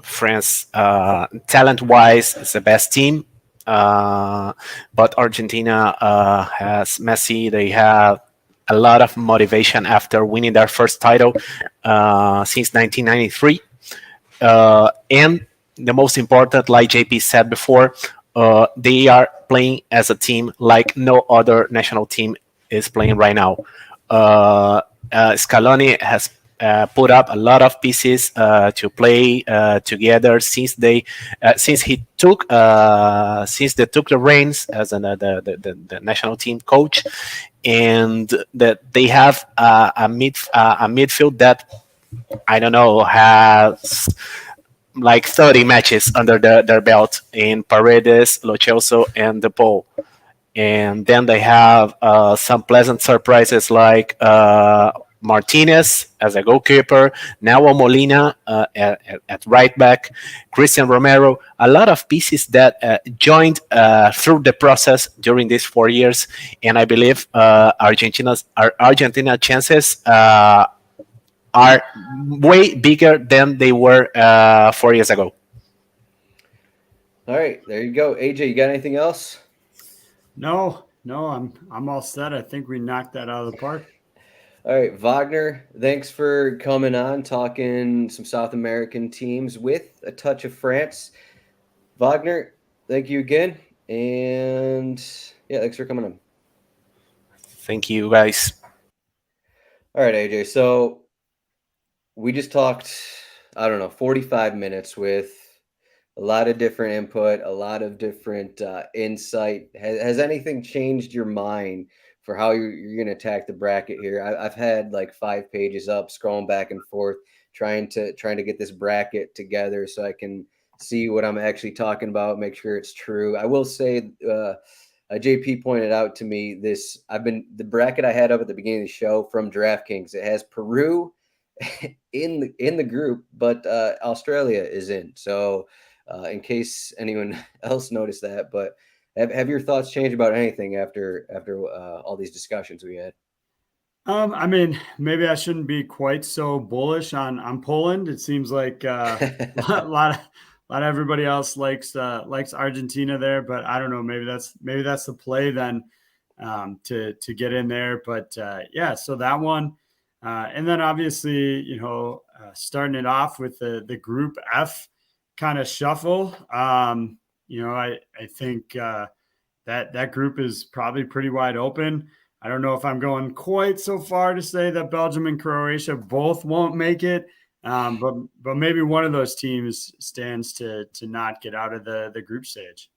France, talent-wise, is the best team. But Argentina has Messi. They have a lot of motivation after winning their first title since 1993. And the most important, like JP said before, they are playing as a team like no other national team is playing right now. Scaloni has put up a lot of pieces to play together since they took the reins as the national team coach, and that they have a midfield that I don't know has like 30 matches under their belt in Paredes, Lo Celso, and De Paul. And then they have some pleasant surprises like Martinez as a goalkeeper, Nahuel Molina at right back, Christian Romero, a lot of pieces that joined through the process during these 4 years. And I believe Argentina chances are way bigger than they were 4 years ago. All right, there you go. AJ, you got anything else? No, I'm all set. I think we knocked that out of the park. All right, Wagner, thanks for coming on, talking some South American teams with a touch of France. Wagner, thank you again. And yeah, thanks for coming on. Thank you, guys. All right, AJ. So we just talked, 45 minutes with a lot of different input, a lot of different insight. Has anything changed your mind for how you're going to attack the bracket here? I've had like 5 pages up, scrolling back and forth, trying to get this bracket together so I can see what I'm actually talking about, make sure it's true. I will say, JP pointed out to me the bracket I had up at the beginning of the show from DraftKings. It has Peru in the group, but Australia is in. So in case anyone else noticed that, but have your thoughts changed about anything after all these discussions we had? I mean, maybe I shouldn't be quite so bullish on Poland. It seems like a lot of everybody else likes Argentina there, but I don't know. Maybe that's the play then to get in there. But yeah, so that one, and then obviously starting it off with the Group F kind of shuffle. I think that group is probably pretty wide open. I don't know if I'm going quite so far to say that Belgium and Croatia both won't make it, but maybe one of those teams stands to not get out of the group stage.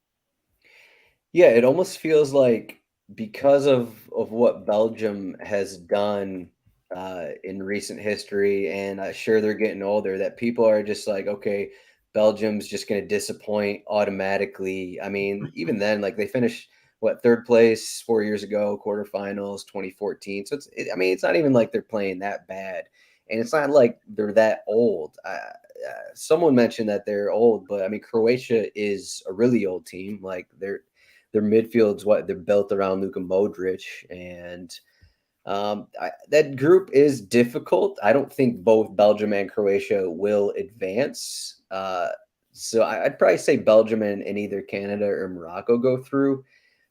Yeah, it almost feels like because of what Belgium has done in recent history, and I'm sure they're getting older, that people are just like, okay, Belgium's just going to disappoint automatically. I mean, even then, like they finished third place 4 years ago, quarterfinals 2014. So it's not even like they're playing that bad, and it's not like they're that old. Someone mentioned that they're old, but I mean, Croatia is a really old team. Like their midfield's they're built around Luka Modric, and that group is difficult. I don't think both Belgium and Croatia will advance. So I'd probably say Belgium and either Canada or Morocco go through.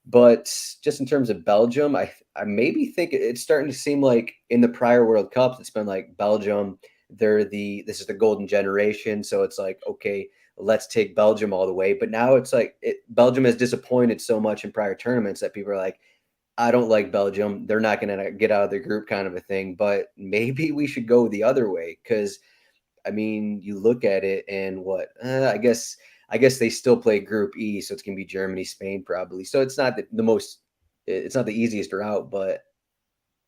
But just in terms of Belgium, I maybe think it's starting to seem like in the prior World Cups, it's been like Belgium, this is the golden generation. So it's like, okay, let's take Belgium all the way. But now it's like Belgium has disappointed so much in prior tournaments that people are like, I don't like Belgium. They're not going to get out of their group kind of a thing. But maybe we should go the other way because, I mean, you look at it and I guess they still play Group E, so it's going to be Germany, Spain probably. So it's not it's not the easiest route, but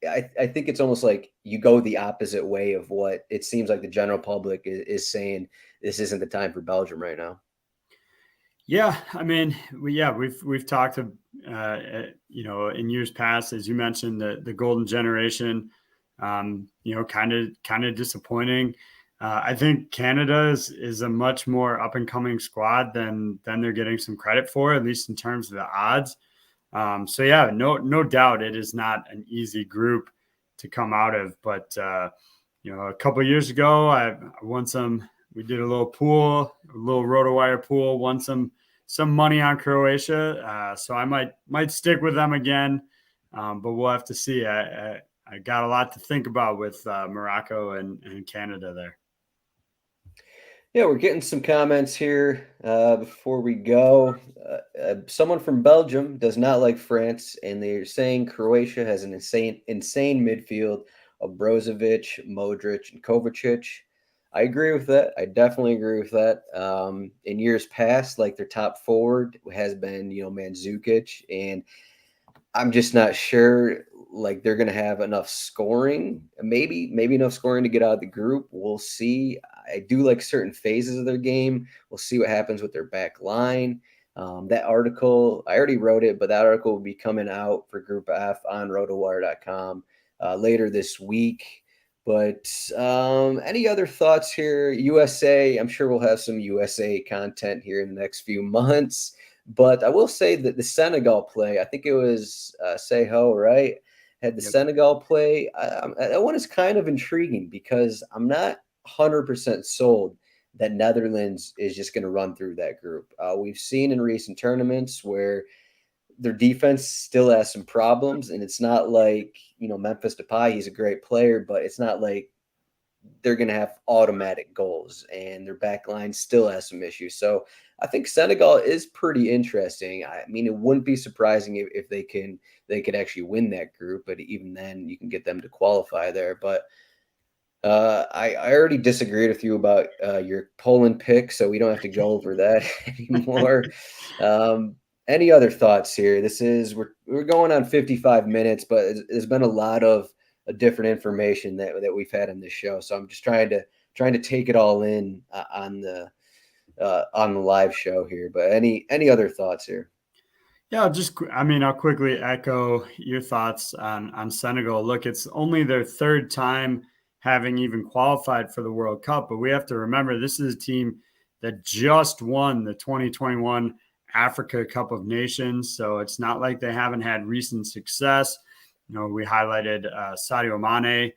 I think it's almost like you go the opposite way of what it seems like the general public is saying. This isn't the time for Belgium right now. Yeah, I mean, we've talked in years past, as you mentioned, the golden generation, kind of disappointing. I think Canada is a much more up and coming squad than they're getting some credit for, at least in terms of the odds. So yeah, no doubt it is not an easy group to come out of. But a couple of years ago, I won some. We did a little pool, a little RotoWire pool, won some money on Croatia. So I might stick with them again, but we'll have to see. I got a lot to think about with Morocco and Canada there. Yeah, we're getting some comments here before we go. Someone from Belgium does not like France, and they're saying Croatia has an insane midfield of Brozovic, Modric, and Kovacic. I agree with that. I definitely agree with that. In years past, like their top forward has been, Mandzukic, and I'm just not sure like they're going to have enough scoring, maybe enough scoring to get out of the group. We'll see. I do like certain phases of their game. We'll see what happens with their back line. That article, I already wrote it, but that article will be coming out for Group F on rotowire.com later this week. But any other thoughts here? USA, I'm sure we'll have some USA content here in the next few months. But I will say that the Senegal play, I think it was Seho, right? Had the Senegal play. That one is kind of intriguing because I'm not 100% sold that Netherlands is just going to run through that group. We've seen in recent tournaments where their defense still has some problems, and it's not like, Memphis Depay, he's a great player, but it's not like they're going to have automatic goals, and their back line still has some issues. So I think Senegal is pretty interesting. I mean, it wouldn't be surprising if they could actually win that group, but even then you can get them to qualify there. But I already disagreed with you about your Poland pick, so we don't have to go over that anymore. Any other thoughts here? We're going on 55 minutes, but there's been a lot of different information that we've had in this show, so I'm just trying to take it all in on the live show here. But any other thoughts here? Yeah, I'll quickly echo your thoughts on Senegal. Look, it's only their third time having even qualified for the World Cup, but we have to remember this is a team that just won the 2021 Africa Cup of Nations, so it's not like they haven't had recent success. We highlighted Sadio Mane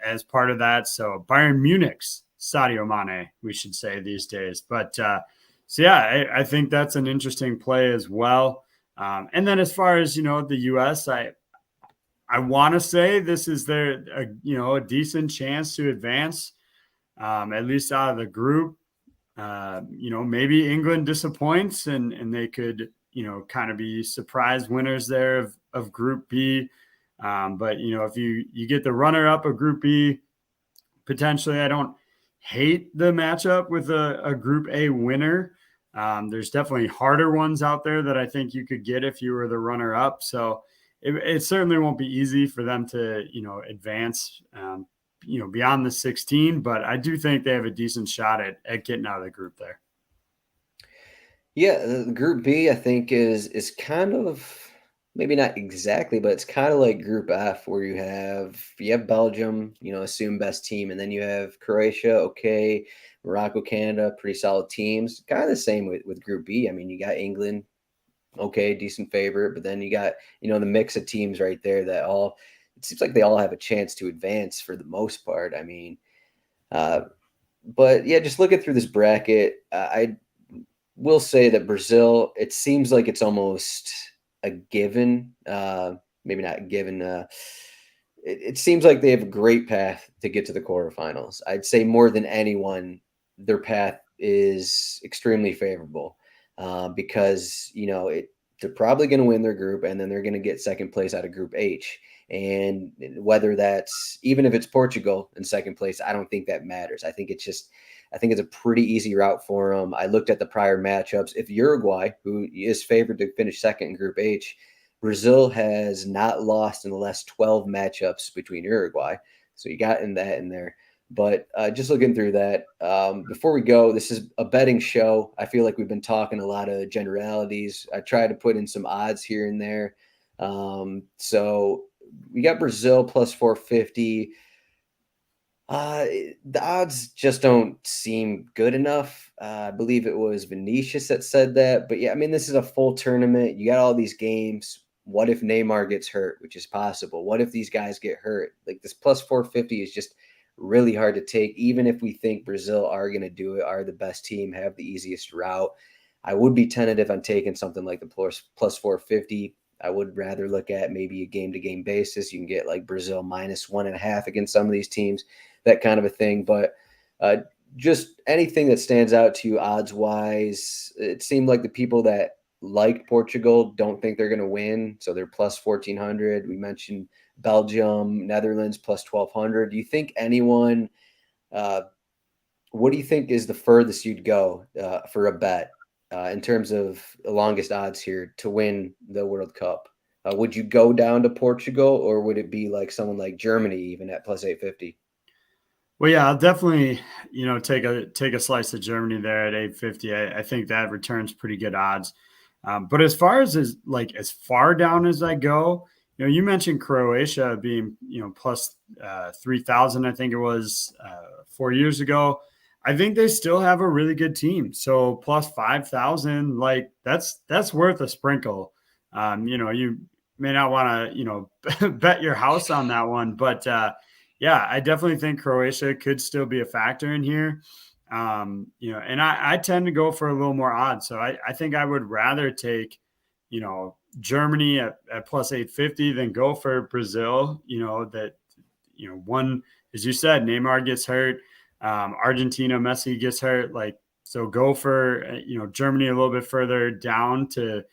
as part of that, so Bayern Munich's Sadio Mane, we should say these days. But I think that's an interesting play as well. And then as far as, the U.S., I want to say this is a decent chance to advance, at least out of the group. Maybe England disappoints and they could, kind of be surprise winners there of Group B. But, if you get the runner up of Group B, potentially, I don't hate the matchup with a Group A winner. There's definitely harder ones out there that I think you could get if you were the runner up. So it certainly won't be easy for them to, advance, beyond the 16, but I do think they have a decent shot at getting out of the group there. Yeah, the Group B, I think, is kind of, maybe not exactly, but it's kind of like Group F, where you have Belgium, assume best team, and then you have Croatia, okay, Morocco, Canada, pretty solid teams. Kind of the same with Group B. I mean, you got England, okay, decent favorite, but then you got, the mix of teams right there that it seems like they all have a chance to advance for the most part. I mean, but yeah, just looking through this bracket, I will say that Brazil, it seems like it's almost a given, maybe not a given. It seems like they have a great path to get to the quarterfinals. I'd say more than anyone, their path is extremely favorable because, they're probably going to win their group, and then they're going to get second place out of Group H. And whether that's, even if it's Portugal in second place, I don't think that matters. I think it's a pretty easy route for them. I looked at the prior matchups. If Uruguay, who is favored to finish second in Group H, Brazil has not lost in the last 12 matchups between Uruguay. So you got that in there. But just looking through that, before we go, this is a betting show. I feel like we've been talking a lot of generalities. I try to put in some odds here and there. So we got Brazil plus 450. The odds just don't seem good enough. I believe it was Vinicius that said that. But yeah, I mean, this is a full tournament. You got all these games. What if Neymar gets hurt, which is possible? What if these guys get hurt? Like, this plus 450 is just really hard to take, even if we think Brazil are going to do it, are the best team, have the easiest route. I would be tentative on taking something like the plus 450. I would rather look at maybe a game-to-game basis. You can get like Brazil minus 1.5 against some of these teams, that kind of a thing. But just anything that stands out to you odds-wise, it seemed like the people that like Portugal don't think they're going to win, so they're plus 1,400. We mentioned Belgium, Netherlands plus 1,200. Do you think anyone what do you think is the furthest you'd go for a bet in terms of the longest odds here to win the World Cup? Would you go down to Portugal, or would it be like someone like Germany even at plus 850? Well, yeah, I'll definitely, take a slice of Germany there at 850. I think that returns pretty good odds. But as far as far down as I go, you mentioned Croatia being, plus 3,000, I think it was 4 years ago. I think they still have a really good team. So plus 5,000, like that's worth a sprinkle. You may not want to, bet your house on that one, but yeah, I definitely think Croatia could still be a factor in here. And I tend to go for a little more odds. So I think I would rather take, Germany at plus 850 than go for Brazil, one, as you said, Neymar gets hurt. Argentina, Messi gets hurt. So go for, Germany a little bit further down to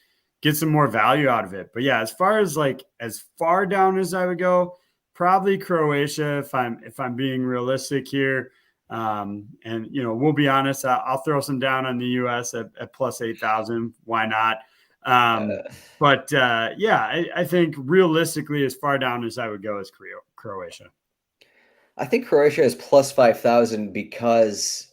get some more value out of it. But yeah, as far down as I would go, probably Croatia if I'm being realistic here. And we'll be honest, I'll throw some down on the US at plus 8,000. Why not? But I think realistically, as far down as I would go is Croatia. I think Croatia is plus 5,000 because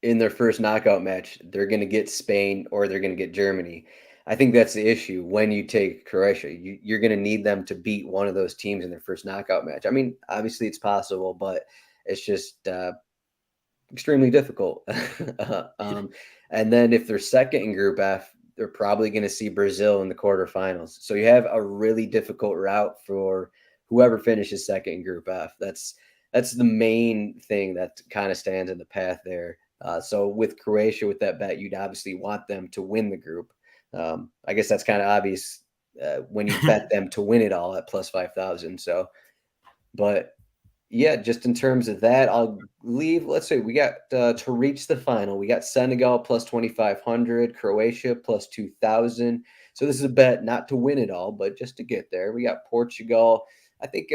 in their first knockout match, they're going to get Spain or they're going to get Germany. I think that's the issue when you take Croatia. You're going to need them to beat one of those teams in their first knockout match. I mean, obviously it's possible, but it's just extremely difficult. And then if they're second in Group F, they're probably going to see Brazil in the quarterfinals. So you have a really difficult route for whoever finishes second in Group F. That's the main thing that kind of stands in the path there. So with Croatia, with that bet, you'd obviously want them to win the group. I guess that's kind of obvious when you bet them to win it all at plus 5,000. So, but yeah, just in terms of that, I'll leave. Let's say we got to reach the final. We got Senegal plus 2,500, Croatia plus 2,000. So this is a bet not to win it all, but just to get there. We got Portugal. I think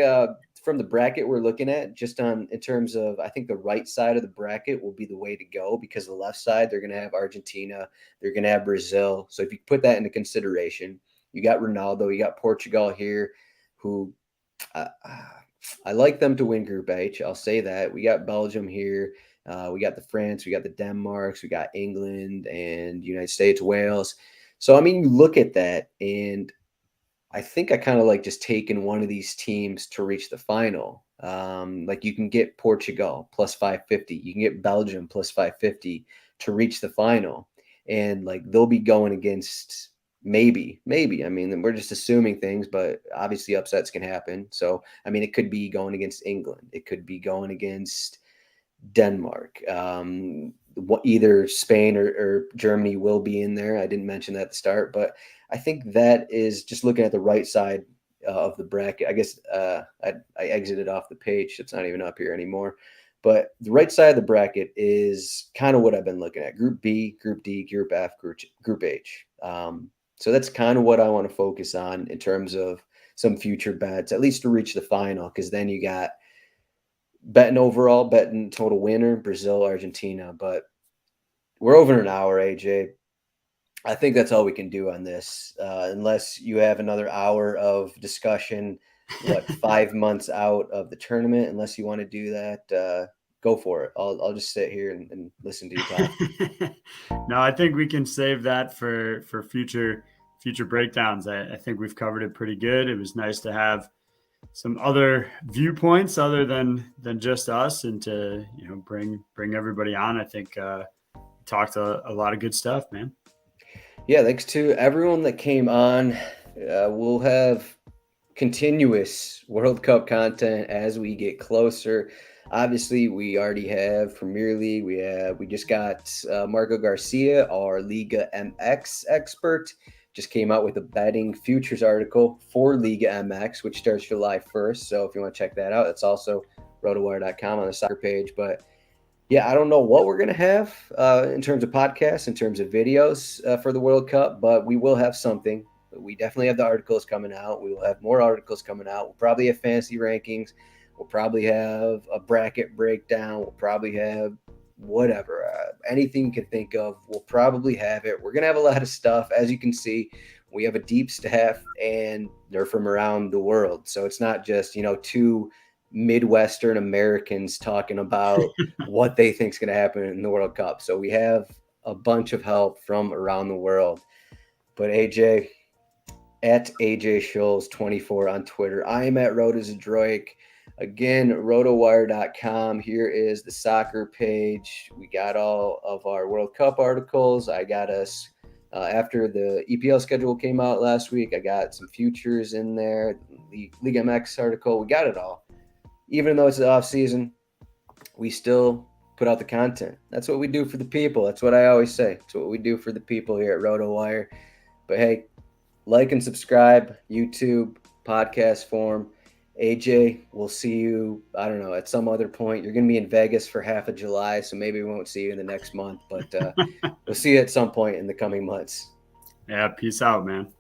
from the bracket we're looking at, just in terms of, I think the right side of the bracket will be the way to go because the left side, they're going to have Argentina, they're going to have Brazil. So if you put that into consideration, you got Ronaldo, you got Portugal here, who I like them to win Group H. I'll say that. We got Belgium here. We got the France, we got the Denmarks, we got England and United States, Wales. So, I mean, you look at that, and I think I kind of like just taking one of these teams to reach the final. Like you can get Portugal plus 550. You can get Belgium plus 550 to reach the final. And like they'll be going against maybe. I mean, we're just assuming things, but obviously upsets can happen. So, I mean, it could be going against England. It could be going against Denmark. Either Spain or Germany will be in there. I didn't mention that at the start, but I think that is just looking at the right side of the bracket. I guess I exited off the page. It's not even up here anymore. But the right side of the bracket is kind of what I've been looking at. Group B, Group D, Group F, Group H. So that's kind of what I want to focus on in terms of some future bets, at least to reach the final, because then you got betting total winner, Brazil, Argentina. But we're over an hour, AJ. I think that's all we can do on this, unless you have another hour of discussion, 5 months out of the tournament. Unless you want to do that, go for it. I'll just sit here and listen to you talk. No, I think we can save that for future breakdowns. I think we've covered it pretty good. It was nice to have some other viewpoints other than just us, and to bring everybody on. I think talked a lot of good stuff, man. Yeah, thanks to everyone that came on. We'll have continuous World Cup content as we get closer. Obviously, we already have Premier League. We just got Marco Garcia, our Liga MX expert, just came out with a betting futures article for Liga MX, which starts July 1st. So if you want to check that out, it's also rotowire.com on the soccer page. But yeah, I don't know what we're going to have in terms of podcasts, in terms of videos for the World Cup, but we will have something. We definitely have the articles coming out. We will have more articles coming out. We'll probably have fantasy rankings. We'll probably have a bracket breakdown. We'll probably have whatever, anything you can think of. We'll probably have it. We're going to have a lot of stuff. As you can see, we have a deep staff, and they're from around the world. So it's not just, two Midwestern Americans talking about what they think is going to happen in the World Cup. So we have a bunch of help from around the world. But AJ, at AJ Scholz 24 on Twitter. I am at Zdroik. Again, RotoWire.com. Here is the soccer page. We got all of our World Cup articles. I got us after the EPL schedule came out last week. I got some futures in there, the League MX article. We got it all. Even though it's the off season, we still put out the content. That's what we do for the people. That's what I always say. It's what we do for the people here at RotoWire. But hey, like and subscribe, YouTube, podcast form. AJ, we'll see you, I don't know, at some other point. You're going to be in Vegas for half of July, so maybe we won't see you in the next month, but we'll see you at some point in the coming months. Yeah, peace out, man.